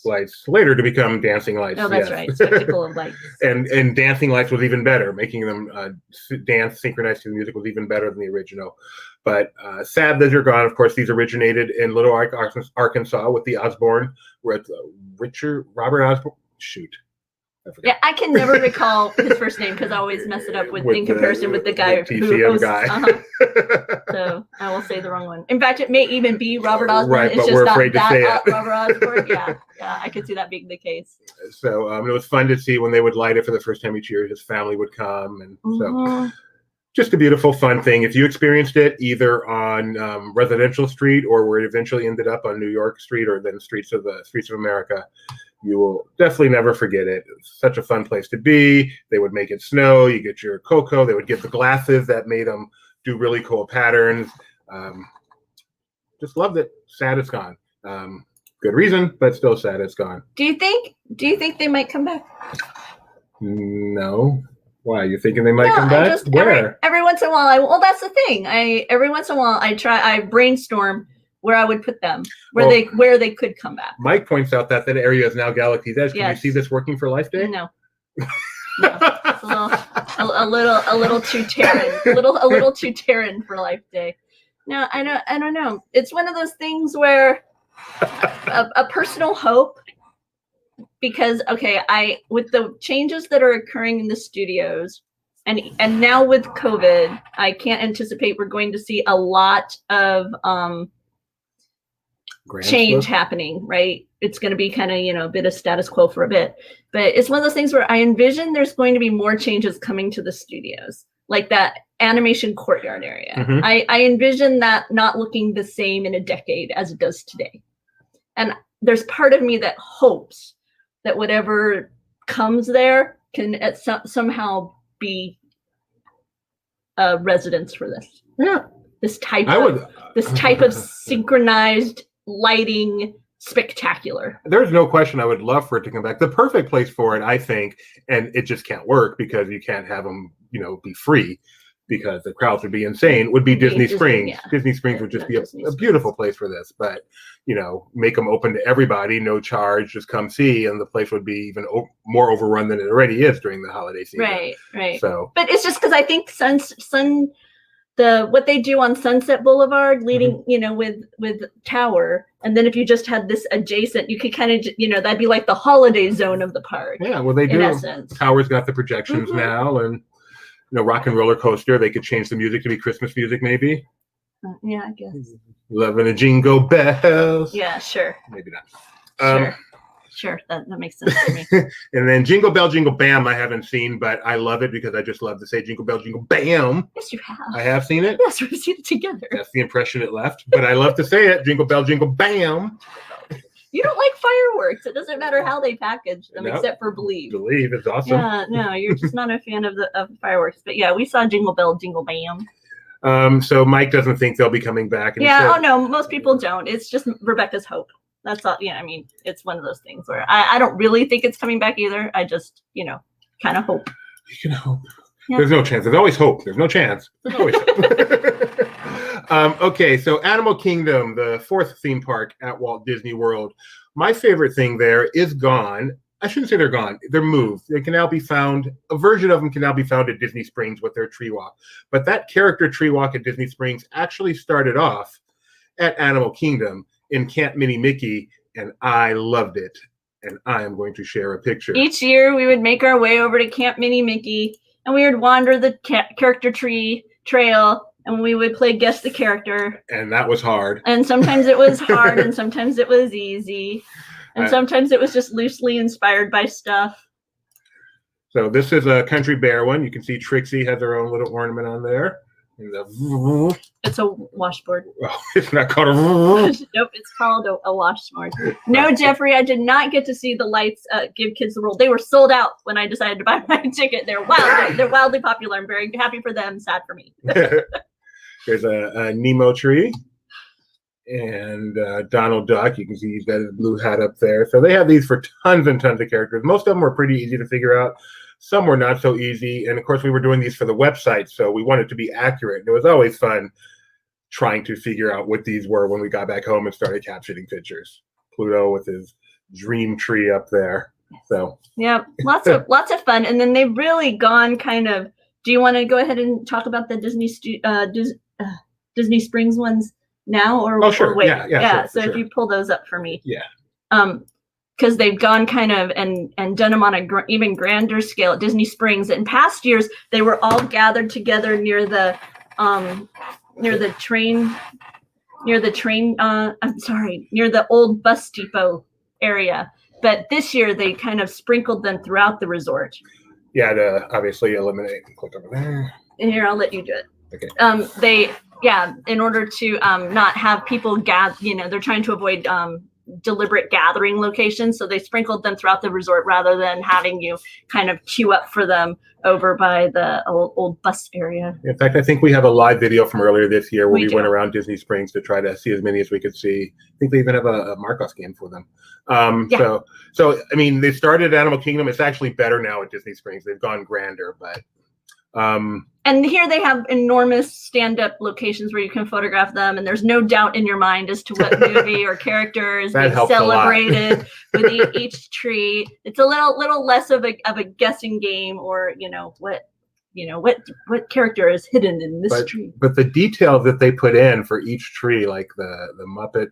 lights, later to become dancing lights. Oh, that's right, spectacle of lights. And dancing lights was even better. Making them dance synchronized to the music was even better than the original. But sad that you're gone. Of course, these originated in Little Rock, Arkansas, with the Osborne, with Robert Osborne. Shoot. Yeah, I can never recall his first name because I always mess it up in comparison with the guy the who hosts. guy. So I will say the wrong one. In fact, it may even be Robert Osborne. Right, it's but just we're not afraid to that say it. Robert Osborne. Yeah, I could see that being the case. So it was fun to see when they would light it for the first time each year. His family would come, and so just a beautiful, fun thing. If you experienced it either on Residential Street or where it eventually ended up on New York Street or then Streets of America, you will definitely never forget it. It's such a fun place to be. They would make it snow. You get your cocoa. They would give the glasses that made them do really cool patterns. Just loved it. Sad it's gone. Good reason, but still sad it's gone. Do you think they might come back? No. Why? You thinking they might come back? Where? Every once in a while, that's the thing. Every once in a while I brainstorm where I would put them, where they could come back. Mike points out that area is now Galaxy's Edge. Can Yes. you see this working for Life Day? No. It's a little too Terran, a little too Terran for Life Day. No, I don't know. It's one of those things where a personal hope, because with the changes that are occurring in the studios, and now with COVID, I can't anticipate we're going to see a lot of change happening, right? It's going to be kind of, a bit of status quo for a bit, but it's one of those things where I envision there's going to be more changes coming to the studios, like that animation courtyard area. Mm-hmm. I envision that not looking the same in a decade as it does today. And there's part of me that hopes that whatever comes there can somehow be a residence for this. Yeah. This type of synchronized lighting spectacular. There's no question I would love for it to come back. The perfect place for it, I think, and it just can't work because you can't have them, be free because the crowds would be insane, would be Disney Springs. Yeah. Disney Springs would just be a beautiful place for this, but, make them open to everybody, no charge, just come see, and the place would be even more overrun than it already is during the holiday season. Right. So, but it's just because I think what they do on Sunset Boulevard leading, with Tower. And then if you just had this adjacent, you could kind of, that'd be like the holiday zone of the park. Yeah, well, they do. Tower's got the projections now, and, Rock and Roller Coaster, they could change the music to be Christmas music, maybe. Yeah, I guess. Loving a jingle bells. Yeah, sure. Maybe not. Sure, that makes sense to me. And then Jingle Bell, Jingle Bam, I haven't seen, but I love it because I just love to say Jingle Bell, Jingle Bam. Yes, you have. I have seen it. Yes, we've seen it together. That's the impression it left, but I love to say it. Jingle Bell, Jingle Bam. You don't like fireworks. It doesn't matter how they package them, except for Believe. Believe is awesome. Yeah, no, you're just not a fan of fireworks. But yeah, we saw Jingle Bell, Jingle Bam. So Mike doesn't think they'll be coming back. And no, most people don't. It's just Rebecca's hope. That's all. Yeah, I mean, it's one of those things where I don't really think it's coming back either. I just, kind of hope. You can hope. Yeah. There's no chance. There's always hope. There's no chance. There's always hope. Okay, so Animal Kingdom, the fourth theme park at Walt Disney World. My favorite thing there is gone. I shouldn't say they're gone. They're moved. They can now be found. A version of them can now be found at Disney Springs with their tree walk. But that character tree walk at Disney Springs actually started off at Animal Kingdom in Camp Mini Mickey, and I loved it. And I am going to share a picture. Each year, we would make our way over to Camp Mini Mickey, and we would wander the character tree trail, and we would play Guess the Character. And that was hard. And sometimes it was hard, and sometimes it was easy. And sometimes it was just loosely inspired by stuff. So this is a Country Bear one. You can see Trixie has her own little ornament on there. It's a washboard. Oh, it's not called a... Nope, it's called a washboard. No, Jeffrey, I did not get to see the lights Give Kids the World. They were sold out when I decided to buy my ticket. They're wildly popular. I'm very happy for them, sad for me. There's a Nemo tree. And Donald Duck, you can see he's got his blue hat up there. So they have these for tons and tons of characters. Most of them were pretty easy to figure out. Some were not so easy. And of course, we were doing these for the website, so we wanted to be accurate. And it was always fun trying to figure out what these were when we got back home and started capturing pictures. Pluto with his dream tree up there. So yeah, lots of fun. And then they've really gone kind of. Do you want to go ahead and talk about the Disney Springs ones now, or sure, or wait? yeah. Sure, so sure. If you pull those up for me, yeah. Because they've gone kind of and done them on a even grander scale at Disney Springs. In past years, they were all gathered together near the train. Near the old bus depot area. But this year, they kind of sprinkled them throughout the resort. Yeah, to obviously eliminate. Click over there. And here, I'll let you do it. Okay. In order to not have people gather, they're trying to avoid deliberate gathering locations, so they sprinkled them throughout the resort rather than having you kind of queue up for them over by the old bus area. In fact, I think we have a live video from earlier this year where we went around Disney Springs to try to see as many as we could see. I think they even have a Marcos game for them. So I mean, they started at Animal Kingdom. It's actually better now at Disney Springs. They've gone grander, but and here they have enormous stand-up locations where you can photograph them, and there's no doubt in your mind as to what movie or character is being celebrated with each tree. It's a little less of a guessing game, or what character is hidden in this tree. But the detail that they put in for each tree, like the Muppet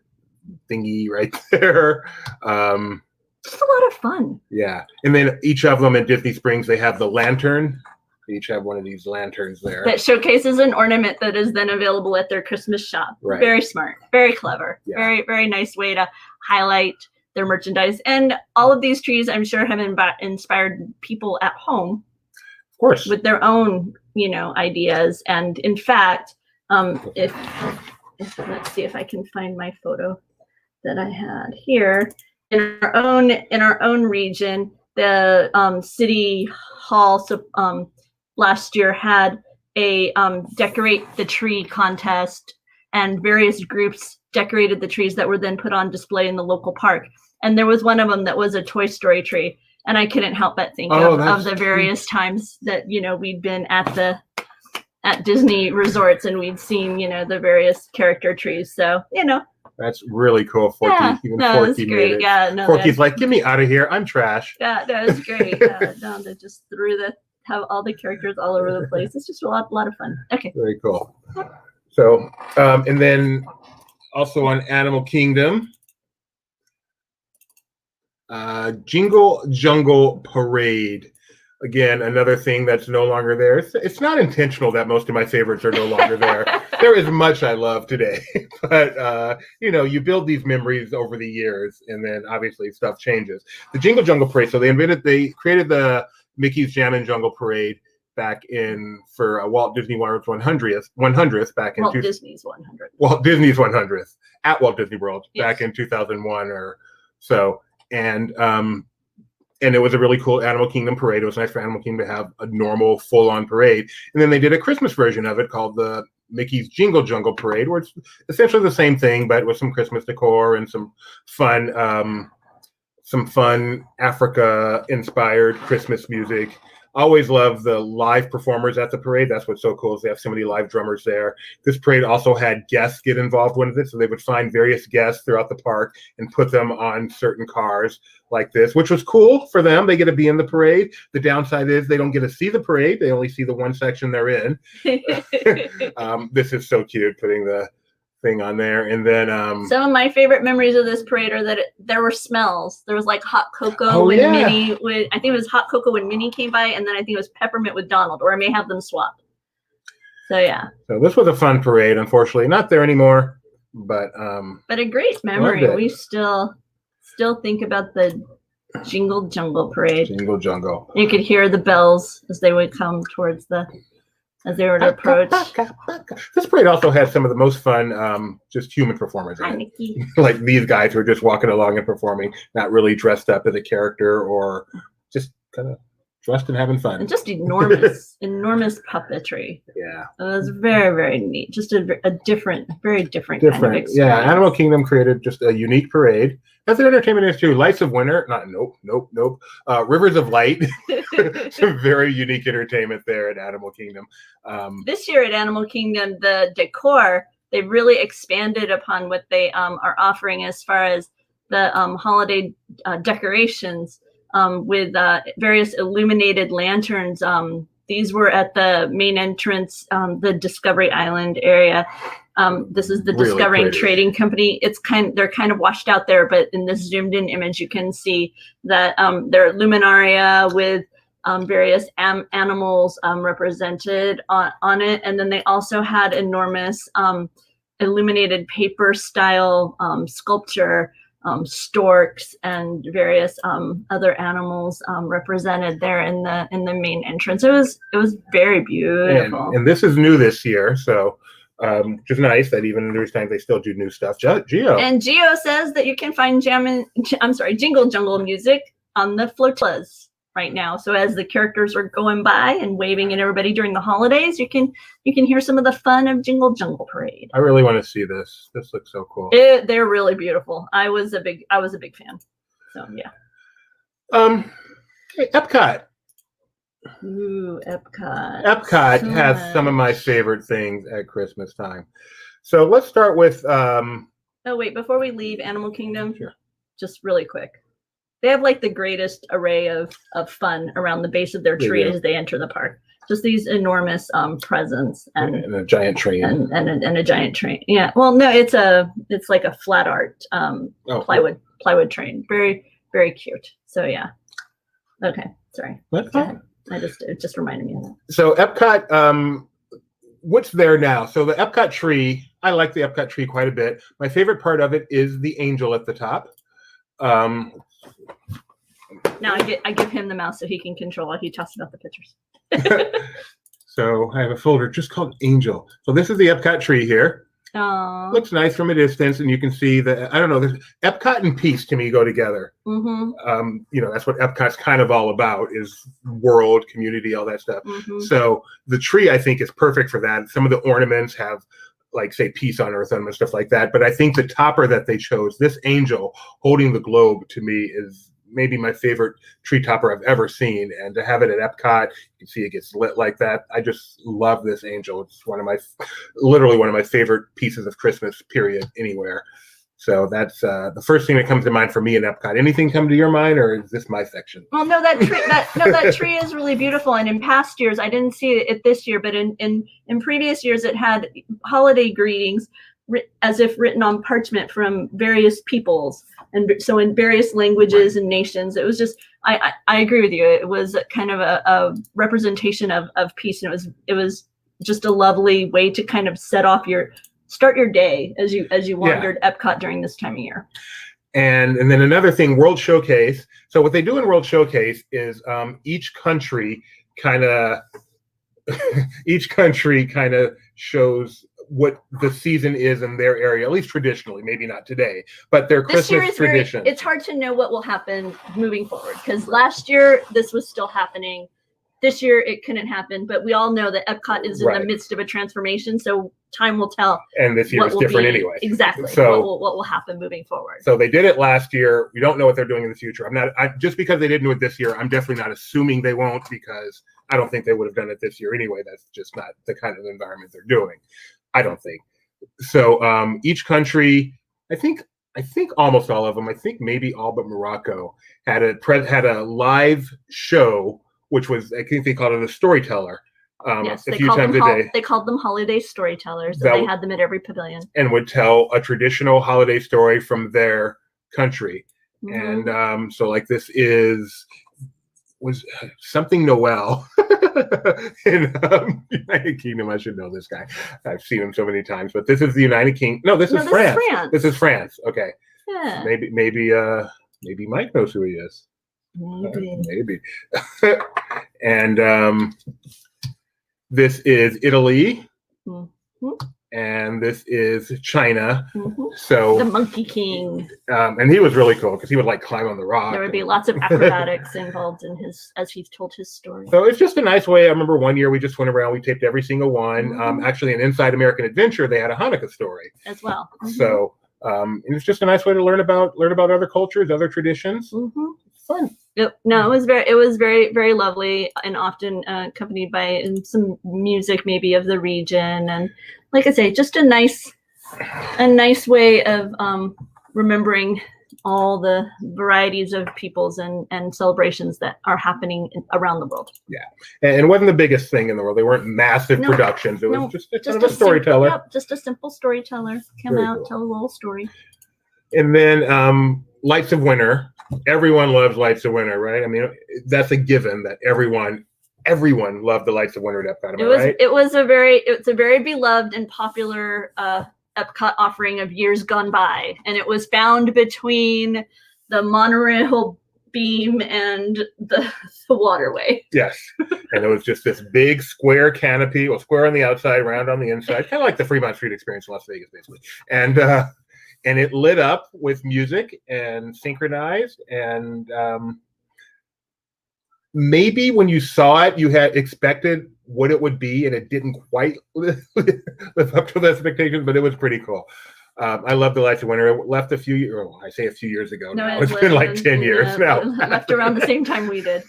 thingy right there, it's a lot of fun. Yeah, and then each of them at Disney Springs, they have the lantern. They each have one of these lanterns there that showcases an ornament that is then available at their Christmas shop. Right. Very smart, very clever, very, very nice way to highlight their merchandise. And all of these trees, I'm sure, have inspired people at home, of course, with their own, ideas. And in fact, if let's see if I can find my photo that I had here in our own region, the City Hall. Last year had a decorate the tree contest, and various groups decorated the trees that were then put on display in the local park. And there was one of them that was a Toy Story tree, and I couldn't help but think of the various times that we'd been at Disney resorts and we'd seen the various character trees. So that's really cool. Forky, Forky great. Made it. Yeah, no, Forky's like, get me out of here. I'm trash. Yeah, that was great. They just have all the characters all over the place. It's just a lot of fun. Okay. Very cool. So, and then also on Animal Kingdom, Jingle Jungle Parade. Again, another thing that's no longer there. It's not intentional that most of my favorites are no longer there. There is much I love today, but you build these memories over the years, and then obviously stuff changes. The Jingle Jungle Parade. So they created the Mickey's Jammin' Jungle Parade back for Walt Disney World's 100th back in Disney's 100th. Walt Disney's 100th at Walt Disney World back in 2001 or so, and it was a really cool Animal Kingdom parade. It was nice for Animal Kingdom to have a normal full-on parade, and then they did a Christmas version of it called the Mickey's Jingle Jungle Parade, where it's essentially the same thing but with some Christmas decor and some fun Africa-inspired Christmas music. Always love the live performers at the parade. That's what's so cool is they have so many live drummers there. This parade also had guests get involved with it. So they would find various guests throughout the park and put them on certain cars like this, which was cool for them. They get to be in the parade. The downside is they don't get to see the parade. They only see the one section they're in. This is so cute, putting the thing on there. And then some of my favorite memories of this parade are that there were smells. There was like hot cocoa Oh, when yeah. Minnie I think it was hot cocoa when Minnie came by, and then I think it was peppermint with Donald, or I may have them swapped. So yeah. So this was a fun parade. Unfortunately, not there anymore, but a great memory. We still think about the Jingle Jungle parade. Jingle Jungle. You could hear the bells as they would come towards as they were to approach. This parade also had some of the most fun just human performers in it. Like these guys who are just walking along and performing, not really dressed up as a character or just kind of dressed and having fun. And just enormous puppetry. Yeah. It was very, very neat. Just a different, very different kind of experience. Yeah, Animal Kingdom created just a unique parade. That's an entertainment is too. Lights of Winter, nope. Rivers of Light, some very unique entertainment there at Animal Kingdom. This year at Animal Kingdom, the decor, they really expanded upon what they are offering as far as the holiday decorations with various illuminated lanterns. These were at the main entrance, the Discovery Island area. This is the Really Discovery and pretty. Trading Company. They're kind of washed out there, but in this zoomed in image, you can see that they're luminaria with various animals represented on it. And then they also had enormous illuminated paper style sculpture, storks and various other animals represented there in the main entrance. It was very beautiful. And this is new this year, so which is nice that even during times they still do new stuff. Geo. And Geo says that you can find Jingle Jungle music on the flotillas right now. So as the characters are going by and waving at everybody during the holidays, you can hear some of the fun of Jingle Jungle Parade. I really want to see this. This looks so cool. They're really beautiful. I was a big fan. So yeah. Epcot. Ooh, Epcot. Epcot has some of my favorite things at Christmas time. So let's start with Oh wait, before we leave Animal Kingdom, Sure. Just really quick. They have like the greatest array of fun around the base of their tree as they enter the park. Just these enormous presents and a giant train and a giant train. Yeah. Well, no, it's like a flat art plywood train. Very, very cute. So yeah. Okay. Sorry. That's fine. It just reminded me of that. So Epcot, what's there now? So the Epcot tree, I like the Epcot tree quite a bit. My favorite part of it is the angel at the top. Now I give him the mouse so he can control while he talks about the pictures. So I have a folder just called Angel. So this is the Epcot tree here. Aww. Looks nice from a distance, and you can see that, I don't know, Epcot and peace to me go together. Mm-hmm. That's what Epcot's kind of all about, is world, community, all that stuff. Mm-hmm. So the tree, I think, is perfect for that. Some of the ornaments have, like, say, peace on earth on them and stuff like that. But I think the topper that they chose, this angel holding the globe, to me is maybe my favorite tree topper I've ever seen. And to have it at Epcot, you can see it gets lit like that. I just love this angel. It's literally one of my favorite pieces of Christmas, period, anywhere. So that's the first thing that comes to mind for me in Epcot. Anything come to your mind, or is this my section? Well, no, that tree is really beautiful. And in past years, I didn't see it this year, but in previous years, it had holiday greetings as if written on parchment from various peoples, and so in various languages and nations. It was just, I agree with you. It was kind of a representation of peace, and it was just a lovely way to kind of start your day as you wandered Epcot during this time of year. And then another thing, World Showcase. So what they do in World Showcase is each country kind of shows what the season is in their area, at least traditionally, maybe not today, but their Christmas tradition. It's hard to know what will happen moving forward, because last year this was still happening. This year it couldn't happen, but we all know that Epcot is in the midst of a transformation. So time will tell. And this year is different anyway. Exactly. So what will happen moving forward. So they did it last year. We don't know what they're doing in the future. Just because they didn't do it this year, I'm definitely not assuming they won't, because I don't think they would have done it this year anyway. That's just not the kind of environment they're doing. I don't think. So each country, I think almost all of them, I think maybe all but Morocco, had a live show, which was, I think they called it a storyteller. Yes, a few times a day. They called them holiday storytellers, and they had them at every pavilion. And would tell a traditional holiday story from their country. Mm-hmm. And so like this was something Noel in United Kingdom. I should know this guy. I've seen him so many times, but this is the United Kingdom. No, this is France. This is France. Okay. Yeah. Maybe Mike knows who he is. Maybe. And this is Italy. Mm-hmm. And this is China. Mm-hmm. So the Monkey King. And he was really cool because he would like climb on the rock. There would be lots of acrobatics involved in as he told his story. So it's just a nice way. I remember one year we just went around, we taped every single one. Mm-hmm. Actually, in Inside American Adventure, they had a Hanukkah story as well. Mm-hmm. So it's just a nice way to learn about other cultures, other traditions. Mm-hmm. Fun. No, it was very, very lovely, and often accompanied by some music, maybe of the region, and like I say, just a nice way of remembering all the varieties of peoples and celebrations that are happening around the world. Yeah, and it wasn't the biggest thing in the world. They weren't massive productions. It was just a storyteller. Just a simple storyteller. Come out, tell a little story. And then Lights of Winter. Everyone loves Lights of Winter, right? I mean, that's a given that everyone loved the Lights of Winter at Epcot. Right? It's a very beloved and popular Epcot offering of years gone by, and it was found between the monorail beam and the waterway. Yes, and it was just this big square canopy, square on the outside, round on the inside, kind of like the Fremont Street experience in Las Vegas, basically. And it lit up with music and synchronized. And maybe when you saw it, you had expected what it would be, and it didn't quite live up to the expectations, but it was pretty cool. I love the Lights of Winter. It left a few years ago. No, now. It's been like 10 years now. Left around the same time we did.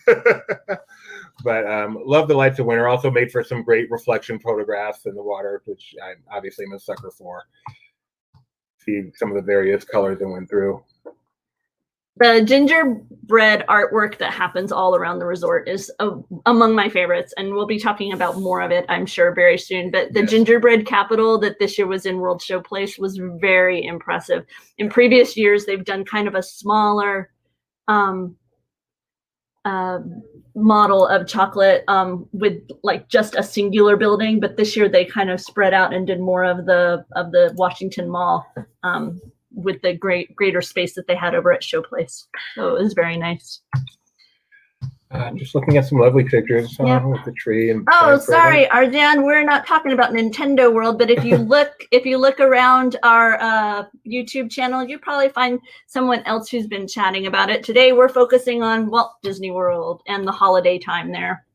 But love the Lights of Winter. Also made for some great reflection photographs in the water, which I obviously am a sucker for. See some of the various colors that went through. The gingerbread artwork that happens all around the resort is among my favorites, and we'll be talking about more of it, I'm sure, very soon. But the gingerbread capital that this year was in World Showplace was very impressive. In previous years, they've done kind of a smaller model of chocolate with like just a singular building, but this year they kind of spread out and did more of the Washington Mall with the greater space that they had over at Showplace. So it was very nice. I'm just looking at some lovely pictures with the tree and. Oh, sorry, Arjan. We're not talking about Nintendo World, but if you look around our YouTube channel, you probably find someone else who's been chatting about it. Today, we're focusing on Walt Disney World and the holiday time there.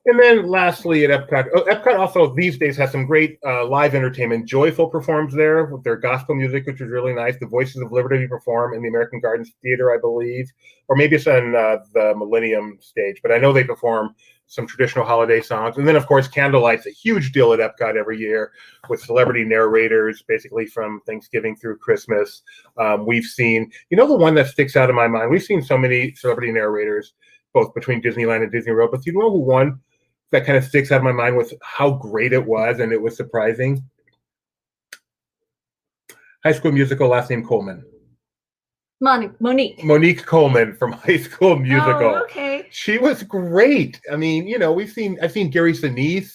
And then lastly at Epcot, Epcot also these days has some great live entertainment. Joyful performs there with their gospel music, which is really nice. The Voices of Liberty perform in the American Gardens Theater, I believe. Or maybe it's on the Millennium stage, but I know they perform some traditional holiday songs. And then, of course, Candlelight's a huge deal at Epcot every year with celebrity narrators, basically from Thanksgiving through Christmas. We've seen, the one that sticks out in my mind, we've seen so many celebrity narrators, both between Disneyland and Disney World, but you know who won? That kind of sticks out of my mind with how great it was, and it was surprising. High School Musical, last name Coleman. Monique Coleman from High School Musical. Oh, okay. She was great. I mean, I've seen Gary Sinise.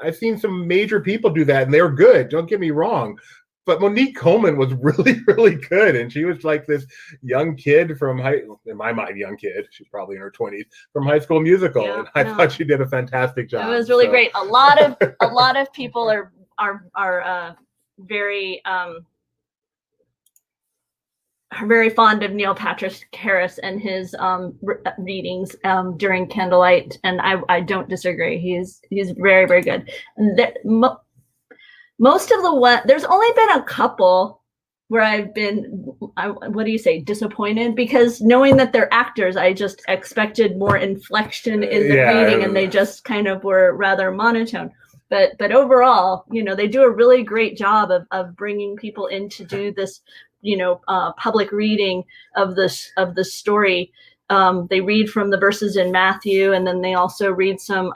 I've seen some major people do that, and they're good. Don't get me wrong. But Monique Coleman was really, really good. And she was like this young kid in my mind, young kid. She's probably in her 20s from High School Musical. Yeah, and I thought she did a fantastic job. It was really great. A lot of people are very very fond of Neil Patrick Harris and his readings during Candlelight, and I don't disagree. He's very, very good. Most of the one, there's only been a couple where I've been, what do you say, disappointed, because knowing that they're actors, I just expected more inflection in the reading, and they just kind of were rather monotone. But overall, they do a really great job of bringing people in to do this, public reading of the story. They read from the verses in Matthew, and then they also read some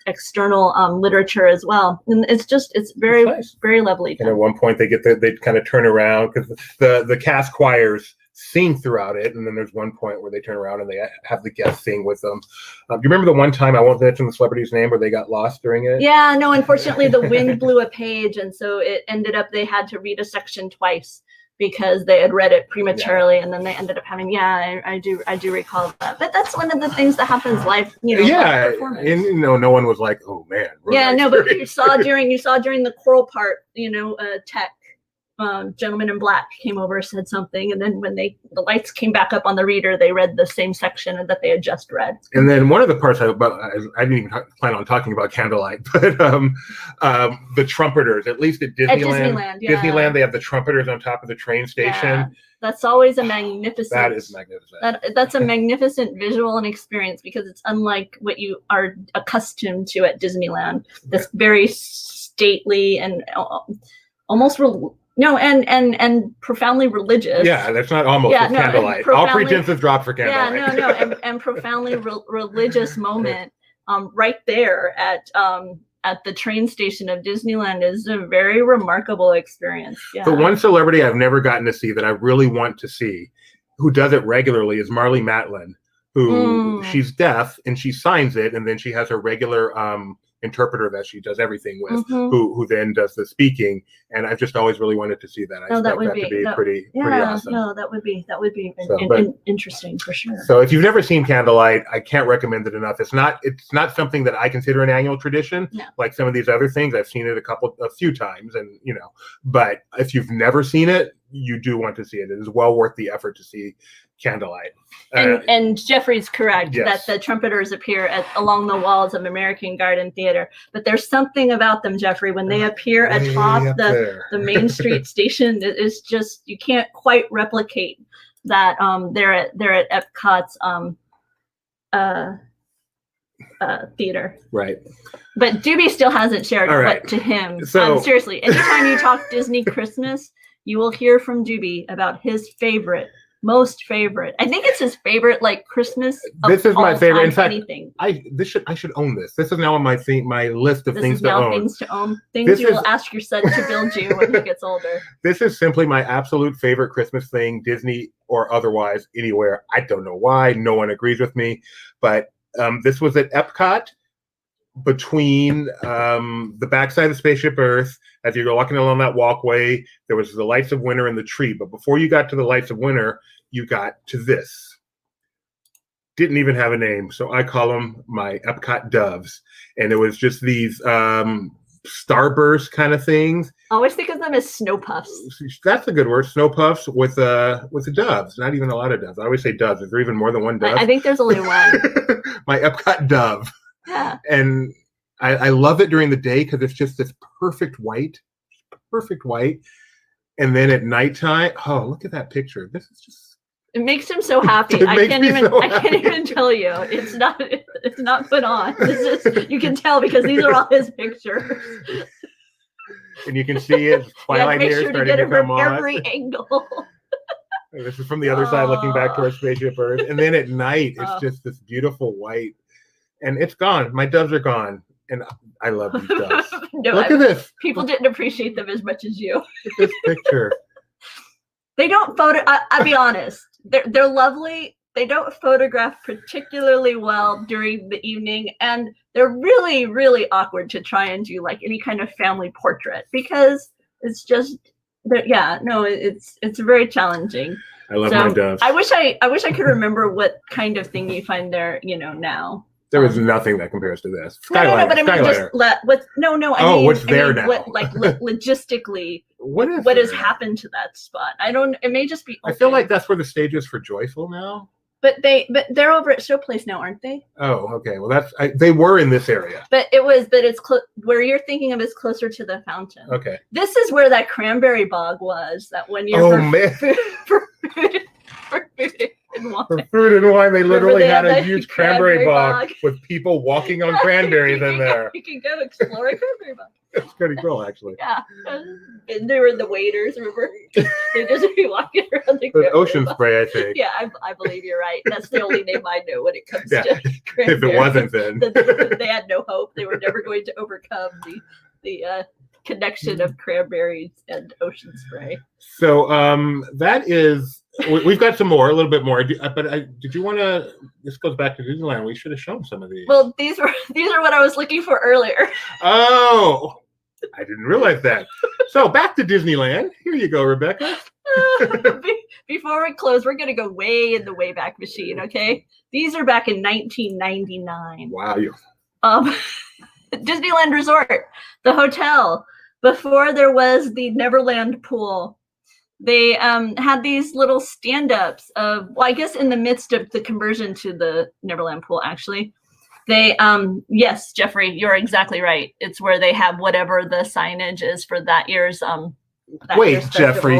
external literature as well. And it's very, nice. Very lovely. And at one point they kind of turn around, because the cast choirs sing throughout it, and then there's one point where they turn around and they have the guests sing with them. Do you remember the one time, I won't mention the celebrity's name, where they got lost during it? Yeah, no, unfortunately the wind blew a page, and so it ended up they had to read a section twice because they had read it prematurely, and then they ended up having. Yeah, I do recall that. But that's one of the things that happens live. Yeah, and no one was like, "Oh man." Yeah, no, but you saw during the choral part, Tech. Gentleman in Black came over, said something, and then when the lights came back up on the reader, they read the same section that they had just read. And then one of the parts I didn't even plan on talking about candlelight, but the trumpeters, at least at Disneyland, Disneyland, they have the trumpeters on top of the train station. Yeah, that's always a magnificent. That is magnificent. That's a magnificent visual and experience, because it's unlike what you are accustomed to at Disneyland. This very stately and almost. No, and profoundly religious. Yeah, that's not almost candlelight. All pretenses dropped for candlelight. Yeah, no, and profoundly religious moment right there at the train station of Disneyland is a very remarkable experience. Yeah. The one celebrity I've never gotten to see that I really want to see, who does it regularly, is Marlee Matlin, who she's deaf and she signs it, and then she has her regular interpreter that she does everything with, who then does the speaking, and I've just always really wanted to see that. I that would be pretty awesome. No, that would be interesting for sure. So if you've never seen Candlelight, I can't recommend it enough. It's not something that I consider an annual tradition, like some of these other things. I've seen it a few times, and but if you've never seen it, you do want to see it. It is well worth the effort to see Candlelight. And Jeffrey's correct that the trumpeters appear along the walls of American Garden Theater, but there's something about them, Jeffrey, when they appear atop the Main Street station. It's just, you can't quite replicate that. They're at Epcot's theater, right? But Doobie still hasn't shared what to him. So seriously, anytime you talk Disney Christmas, you will hear from Doobie about his most favorite. I think it's his favorite, Christmas. This is my favorite. In fact, anything. I should own this. This is now on my list of things to own. Things to own. Things you will ask your son to build you when he gets older. This is simply my absolute favorite Christmas thing, Disney or otherwise, anywhere. I don't know why. No one agrees with me, but this was at Epcot, between the backside of Spaceship Earth. As you were walking along that walkway, there was the lights of winter in the tree. But before you got to the lights of winter, you got to this. Didn't even have a name, so I call them my Epcot doves. And it was just these starburst kind of things. I always think of them as snow puffs. That's a good word, snow puffs with the doves. Not even a lot of doves. I always say doves. Is there even more than one dove? I think there's only one. My Epcot dove. Yeah. And I love it during the day because it's just this perfect white. And then at nighttime, oh, look at that picture. This is just. It makes him so happy. I can't even tell you. It's not put on. You can tell because these are all his pictures. And you can see it. Twilight here starting to come on. Every angle. This is from the other side, looking back towards Spaceship Earth. And then at night, it's just this beautiful white. And it's gone. My doves are gone. And I love these doves. Look at this. People didn't appreciate them as much as you. Look at this picture. They don't I'll be honest. They're lovely. They don't photograph particularly well during the evening. And they're really, really awkward to try and do any kind of family portrait, because it's just, it's very challenging. I love my doves. I wish I could remember what kind of thing you find there, now. There is nothing that compares to this. No, but I mean, what's there now? Logistically, what has happened to that spot? It may just be. I feel like that's where the stage is for Joyful now. But they're over at Showplace now, aren't they? Oh, okay. Well, they were in this area. But it's where you're thinking of is closer to the fountain. Okay. This is where that cranberry bog was. That one year. Oh man. For food and wine. For food and wine, they literally had a that huge cranberry bog with people walking on cranberries in go, there. You can go explore a cranberry bog. It's pretty cool, actually. Yeah. And they were the waiters, remember? They just be walking around the With ocean spray, I think. Yeah, I believe you're right. That's the only name I know when it comes Yeah. to cranberry. If it wasn't, then. They had no hope. They were never going to overcome the connection of cranberries and ocean spray. So that is. We've got some more, a little bit more. But did you want to? This goes back to Disneyland. We should have shown some of these. Well, these are what I was looking for earlier. Oh, I didn't realize that. So back to Disneyland. Here you go, Rebecca. Before we close, we're gonna go way in the Wayback Machine. Okay, these are back in 1999. Wow. Disneyland Resort, the hotel, before there was the Neverland pool. They had these little stand-ups of, well, I guess in the midst of the conversion to the Neverland pool, actually. They, yes, Jeffrey, you're exactly right. It's where they have whatever the signage is for that year's Wait, Jeffrey,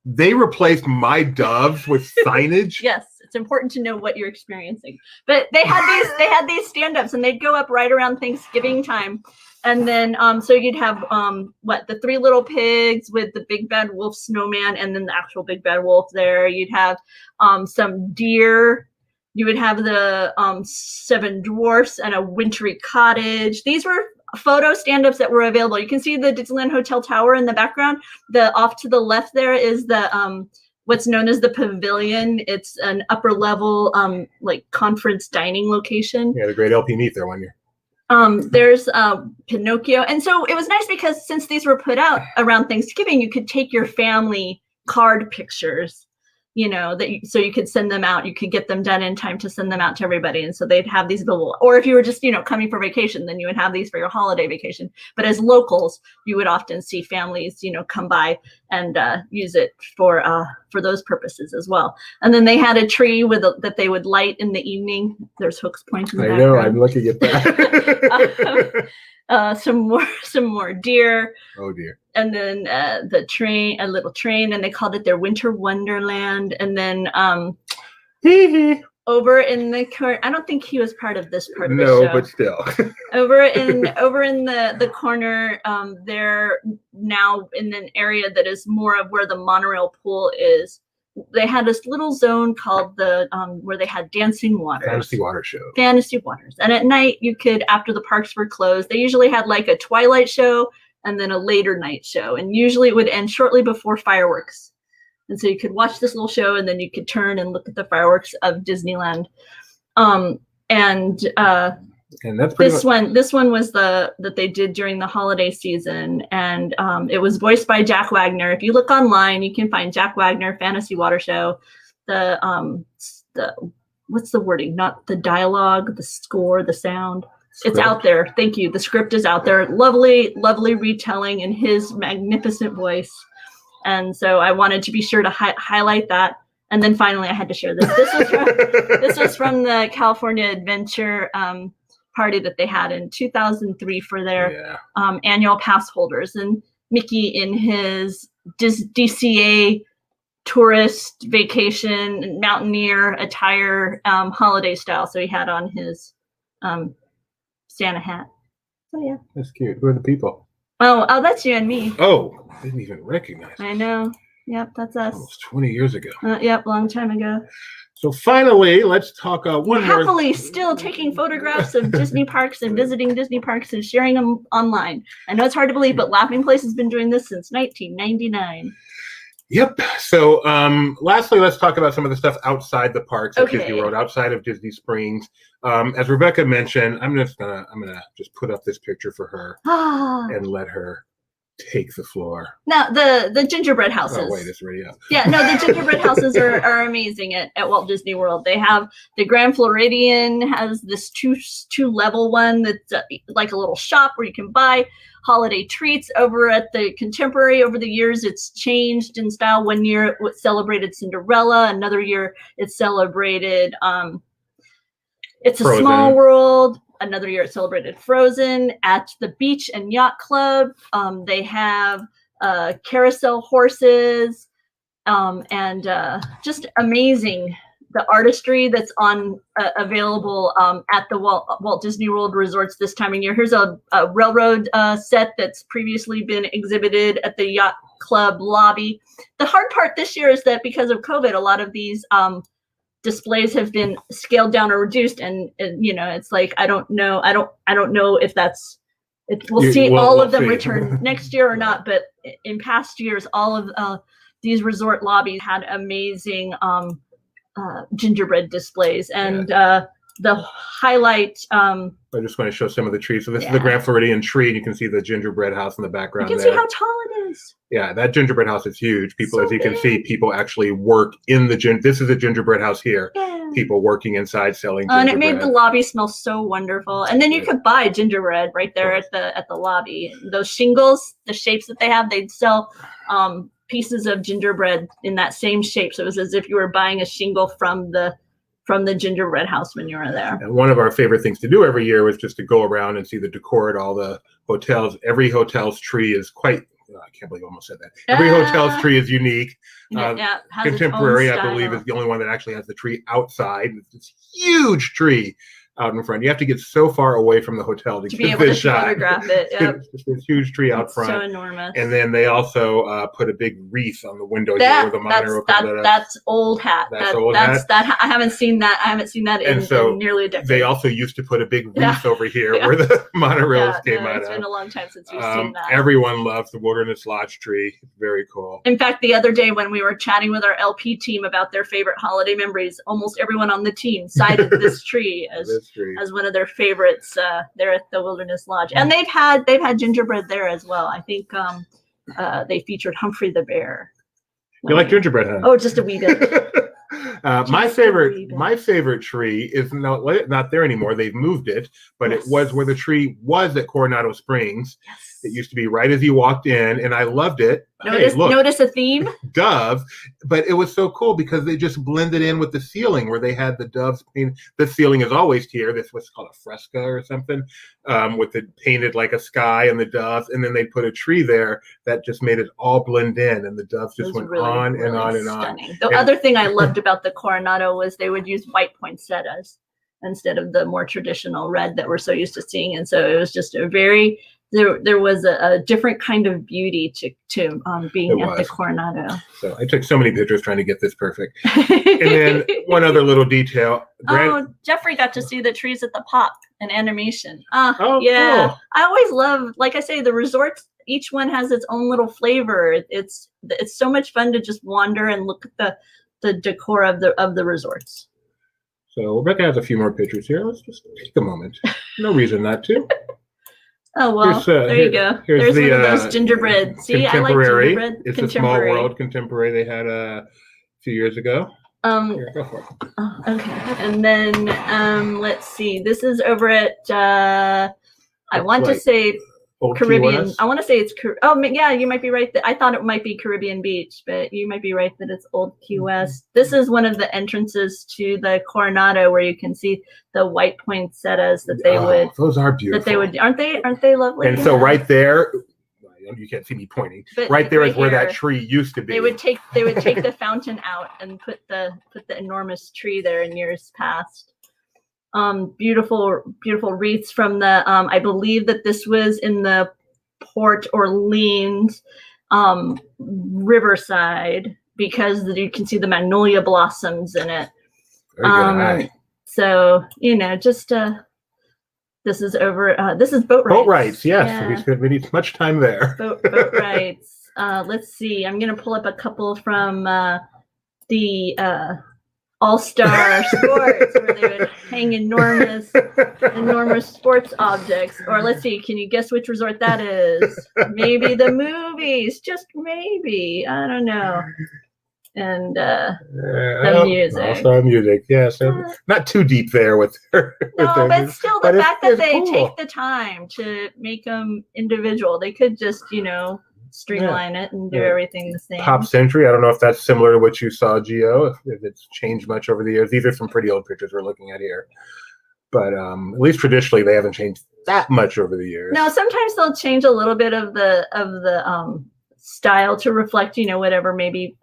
they replaced my doves with signage? Yes, it's important to know what you're experiencing. But they had these stand-ups, and they'd go up right around Thanksgiving time. And then, so you'd have, the Three Little Pigs with the Big Bad Wolf snowman, and then the actual Big Bad Wolf there. You'd have some deer. You would have the 7 Dwarfs and a wintry cottage. These were photo stand-ups that were available. You can see the Disneyland Hotel Tower in the background. Off to the left there is the what's known as the Pavilion. It's an upper level conference dining location. Yeah, the Great LP Meet there one year. There's Pinocchio. And so it was nice because since these were put out around Thanksgiving, you could take your family card pictures, so you could send them out. You could get them done in time to send them out to everybody. And so they'd have these little, or if you were just, coming for vacation, then you would have these for your holiday vacation. But as locals, you would often see families, come by and use it for those purposes as well. And then they had a tree that they would light in the evening. There's Hook's Point in the background. I know, I'm looking at that. Some more deer. Oh dear. And then a little train, and they called it their Winter Wonderland. And then over in the corner, I don't think he was part of this part of the show. No, but still. over in the corner, they're now in an area that is more of where the monorail pool is. They had this little zone called the where they had dancing waters. Fantasy Water Show. Fantasy Waters. And at night you could, after the parks were closed, they usually had like a twilight show and then a later night show. And usually it would end shortly before fireworks. And so you could watch this little show and then you could turn and look at the fireworks of Disneyland. And that's this one was that they did during the holiday season, and it was voiced by Jack Wagner. If you look online, you can find Jack Wagner Fantasy Water Show. The what's the wording? Not the dialogue, the score, the sound. Script. It's out there. Thank you. The script is out there. Lovely, lovely retelling in his magnificent voice. And so I wanted to be sure to highlight that. And then finally, I had to share this. This was from the California Adventure party that they had in 2003 for their annual pass holders, and Mickey in his DCA tourist vacation mountaineer attire, holiday style. So he had on his Santa hat. So yeah, that's cute. Who are the people? Oh, that's you and me. Oh, I didn't even recognize. I know. Yep, that's us. Almost 20 years ago. Yep, long time ago. So finally, let's talk one more. Happily still taking photographs of Disney parks and visiting Disney parks and sharing them online. I know it's hard to believe, but Laughing Place has been doing this since 1999. Yep. So lastly, let's talk about some of the stuff outside the parks at Disney World, outside of Disney Springs. As Rebecca mentioned, I'm gonna just put up this picture for her and let her take the floor. Now the gingerbread houses. Oh wait, it's already up. Yeah, no, the gingerbread houses are amazing at Walt Disney World. They have the Grand Floridian has this two level one that's like a little shop where you can buy holiday treats. Over at the Contemporary, over the years, it's changed in style. One year it celebrated Cinderella. Another year it celebrated It's a Frozen. Small World. Another year it celebrated Frozen. At the Beach and Yacht Club, they have carousel horses and just amazing. The artistry that's on available at the Walt Disney World resorts this time of year. Here's a railroad set that's previously been exhibited at the Yacht Club lobby. The hard part this year is that because of COVID, a lot of these displays have been scaled down or reduced, and you know, it's like I don't know if that's we'll see all of them return next year or not. But in past years, all of these resort lobbies had amazing gingerbread displays, and the highlight. I just want to show some of the trees. So this is the Grand Floridian tree, and you can see the gingerbread house in the background. You can see how tall it is. Yeah, that gingerbread house is huge. People, So as you can big. see, people actually work in the This is a gingerbread house here. Yeah. People working inside selling And gingerbread. it made the lobby smell so wonderful. And then you could buy gingerbread right there at the lobby. Those shingles, the shapes that they have, they'd sell pieces of gingerbread in that same shape. So it was as if you were buying a shingle from the gingerbread house when you were there. And one of our favorite things to do every year was just to go around and see the decor at all the hotels. Every hotel's tree is quite. I can't believe I almost said that. Every hotel's tree is unique. Has Contemporary, its own I believe, style. is the only one that actually has the tree outside. It's this huge tree out in front. You have to get so far away from the hotel to To get be able to this shot. photograph it. Yep. It's just this huge tree out It's front. so enormous. And then they also put a big wreath on the window here where the monorail comes out. That's old hat. That's old hat. I haven't seen that. I haven't seen that in nearly a decade. They also used to put a big wreath over here where the monorails came out It's of. been a long time since we've seen that. Everyone loves the Wilderness Lodge tree. It's very cool. In fact, the other day when we were chatting with our LP team about their favorite holiday memories, almost everyone on the team cited this tree as one of their favorites there at the Wilderness Lodge. And they've had gingerbread there as well. I think they featured Humphrey the Bear. You like gingerbread, huh? Oh, just a wee bit. My favorite tree is not there anymore. They've moved it, but it was where the tree was at Coronado Springs. Yes. It used to be right as you walked in, and I loved it. Notice a theme? Dove, but it was so cool because they just blended in with the ceiling where they had the doves painted. The ceiling is always here. This was called a fresco or something, with it painted like a sky and the doves, and then they put a tree there that just made it all blend in, and the doves just went on and on and on. The other thing I loved about the Coronado was they would use white poinsettias instead of the more traditional red that we're so used to seeing, and so it was just a very there was a different kind of beauty to being at the Coronado. So I took so many pictures trying to get this perfect. And then one other little detail. Jeffrey got to see the trees at the Pop and animation. Yeah. Cool. I always love, like I say, the resorts. Each one has its own little flavor. It's so much fun to just wander and look at the decor of the resorts. So Rebecca has a few more pictures here. Let's just take a moment. No reason not to. Oh, well, there you go. There's one of those gingerbread. See, I like gingerbread. It's a Small World Contemporary they had a few years ago. Here, go for it. Oh, okay. And then let's see. This is over at I want to say Old Caribbean. I want to say it's yeah, you might be right. I thought it might be Caribbean Beach, but you might be right that it's Old Key West. This is one of the entrances to the Coronado where you can see the white poinsettias that they would. Those are beautiful. That they would. Aren't they lovely? And so right there, you can't see me pointing. But right there is where that tree used to be. They would take the fountain out and put the enormous tree there in years past. Beautiful wreaths from the I believe that this was in the Port Orleans riverside because you can see the magnolia blossoms in it. So just this is over. This is boat rides. Boat rides, yes. Yeah. We need much time there. Boat rides. Let's see. I'm gonna pull up a couple from the all-star sports where they would hang enormous sports objects. Or let's see, can you guess which resort that is? Maybe the movies, just maybe. I don't know. And the music. Also music, yeah. So not too deep there with her. No, but still the fact that they cool. take the time to make them individual. They could just, streamline it and do everything the same. Pop Century, I don't know if that's similar to what you saw, Gio, if it's changed much over the years. These are some pretty old pictures we're looking at here. But at least traditionally, they haven't changed that much over the years. No, sometimes they'll change a little bit of the style to reflect, whatever maybe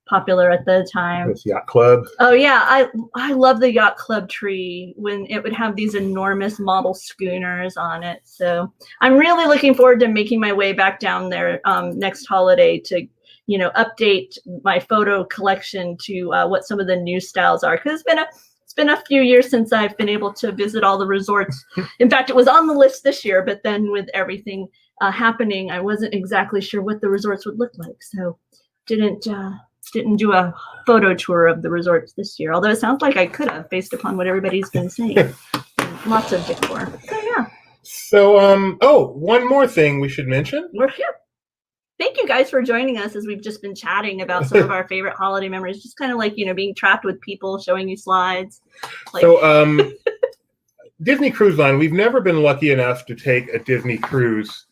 popular at the time. This Yacht Club. Oh yeah, I love the Yacht Club tree when it would have these enormous model schooners on it. So I'm really looking forward to making my way back down there next holiday to update my photo collection to what some of the new styles are, because it's been a few years since I've been able to visit all the resorts. In fact, it was on the list this year, but then with everything happening, I wasn't exactly sure what the resorts would look like, so didn't do a photo tour of the resorts this year, although it sounds like I could have based upon what everybody's been saying. Lots of decor. So yeah. So one more thing we should mention. We're here. Thank you guys for joining us as we've just been chatting about some of our favorite holiday memories, just kind of like, being trapped with people, showing you slides. So Disney Cruise Line, we've never been lucky enough to take a Disney cruise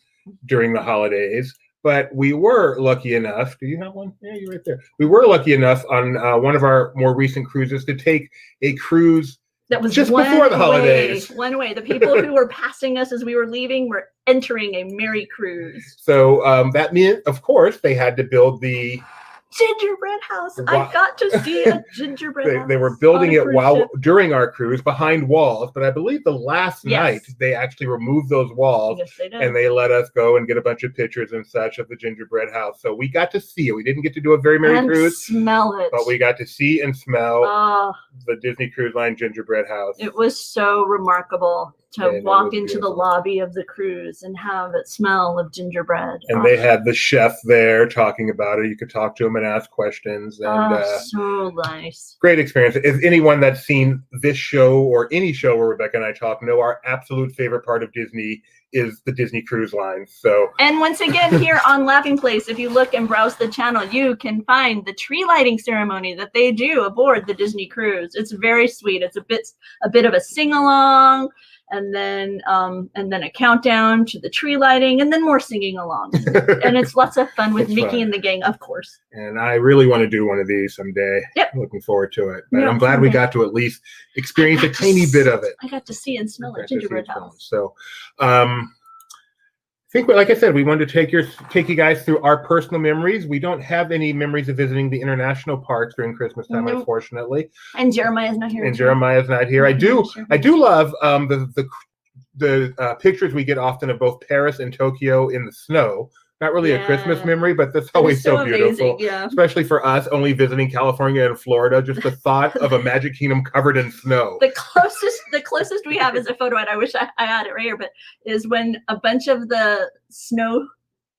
during the holidays. But we were lucky enough. Do you have one? Yeah, you're right there. We were lucky enough on one of our more recent cruises to take a cruise that was just before the holidays. One way. The people who were passing us as we were leaving were entering a merry cruise. So that meant, of course, they had to build the gingerbread house. I got to see a gingerbread house. They were building it during our cruise behind walls, but I believe the last night they actually removed those walls. Yes, they did. And they let us go and get a bunch of pictures and such of the gingerbread house. So we got to see it. We didn't get to do a very merry cruise, smell it, but we got to see and smell the Disney Cruise Line gingerbread house. It was so remarkable to walk into the lobby of the cruise and have it smell of gingerbread. And they had the chef there talking about it. You could talk to him and ask questions. And so nice. Great experience. If anyone that's seen this show or any show where Rebecca and I talk know, our absolute favorite part of Disney is the Disney Cruise Line. So, and once again, here on Laughing Place, if you look and browse the channel, you can find the tree lighting ceremony that they do aboard the Disney cruise. It's very sweet. It's a bit of a sing-along, and then a countdown to the tree lighting, and then more singing along. And it's lots of fun with Mickey and the gang, of course. And I really want to do one of these someday. Yep. Looking forward to it. But I'm glad we got to at least experience a tiny bit of it. I got to see and smell a gingerbread house. So I think, like I said, we wanted to take you guys through our personal memories. We don't have any memories of visiting the international parks during Christmas time, unfortunately. And Jeremiah's not here. I do love the pictures we get often of both Paris and Tokyo in the snow. Not really a Christmas memory, but that's always so beautiful. Yeah. Especially for us, only visiting California and Florida. Just the thought of a Magic Kingdom covered in snow. The closest we have is a photo, and I wish I had it right here, but is when a bunch of the snow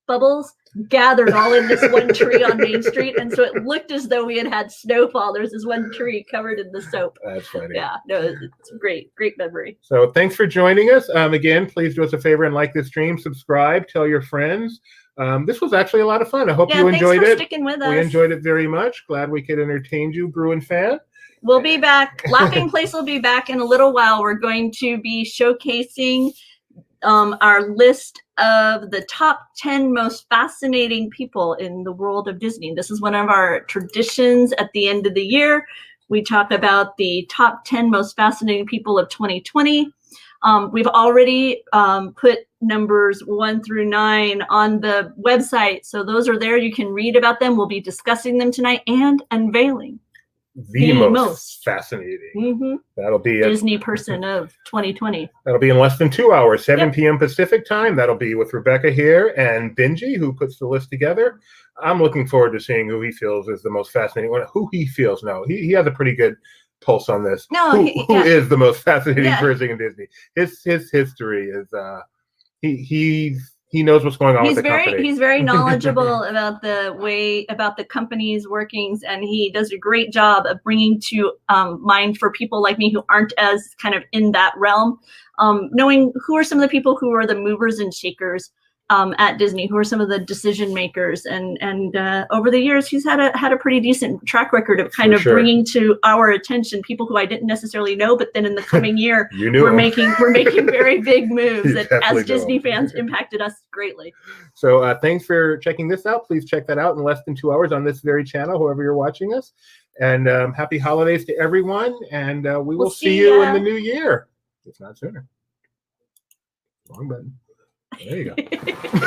bubbles gathered all in this one tree on Main Street, and so it looked as though we had snowfall. There's this one tree covered in the soap. That's funny. Yeah, no, it's a great memory. So thanks for joining us. Again, please do us a favor and like this stream, subscribe, tell your friends. This was actually a lot of fun. I hope you enjoyed it. Sticking with us. We enjoyed it very much. Glad we could entertain you, Bruin fan. We'll be back. Laughing Place will be back in a little while. We're going to be showcasing our list of the top 10 most fascinating people in the world of Disney. This is one of our traditions at the end of the year. We talk about the top 10 most fascinating people of 2020. We've already put numbers 1 through 9 on the website. So those are there. You can read about them. We'll be discussing them tonight and unveiling the most fascinating. Mm-hmm. That'll be Disney person of 2020. That'll be in less than 2 hours, 7 p.m. Pacific time. That'll be with Rebecca here and Benji, who puts the list together. I'm looking forward to seeing who he feels is the most fascinating one. Who he feels, no. He has a pretty good pulse on this. No, who is the most fascinating person in Disney? His history is he knows what's going on with the company. He's very knowledgeable about the company's workings, and he does a great job of bringing to mind for people like me who aren't as kind of in that realm, knowing who are some of the people who are the movers and shakers at Disney, who are some of the decision makers, and over the years he's had a pretty decent track record of kind of bringing to our attention people who I didn't necessarily know, but then in the coming year we're making very big moves that as Disney fans impacted us greatly. So thanks for checking this out. Please check that out in less than 2 hours on this very channel, whoever you're watching us. And happy holidays to everyone, and we will see you in the new year, if not sooner. Wrong button. There you go.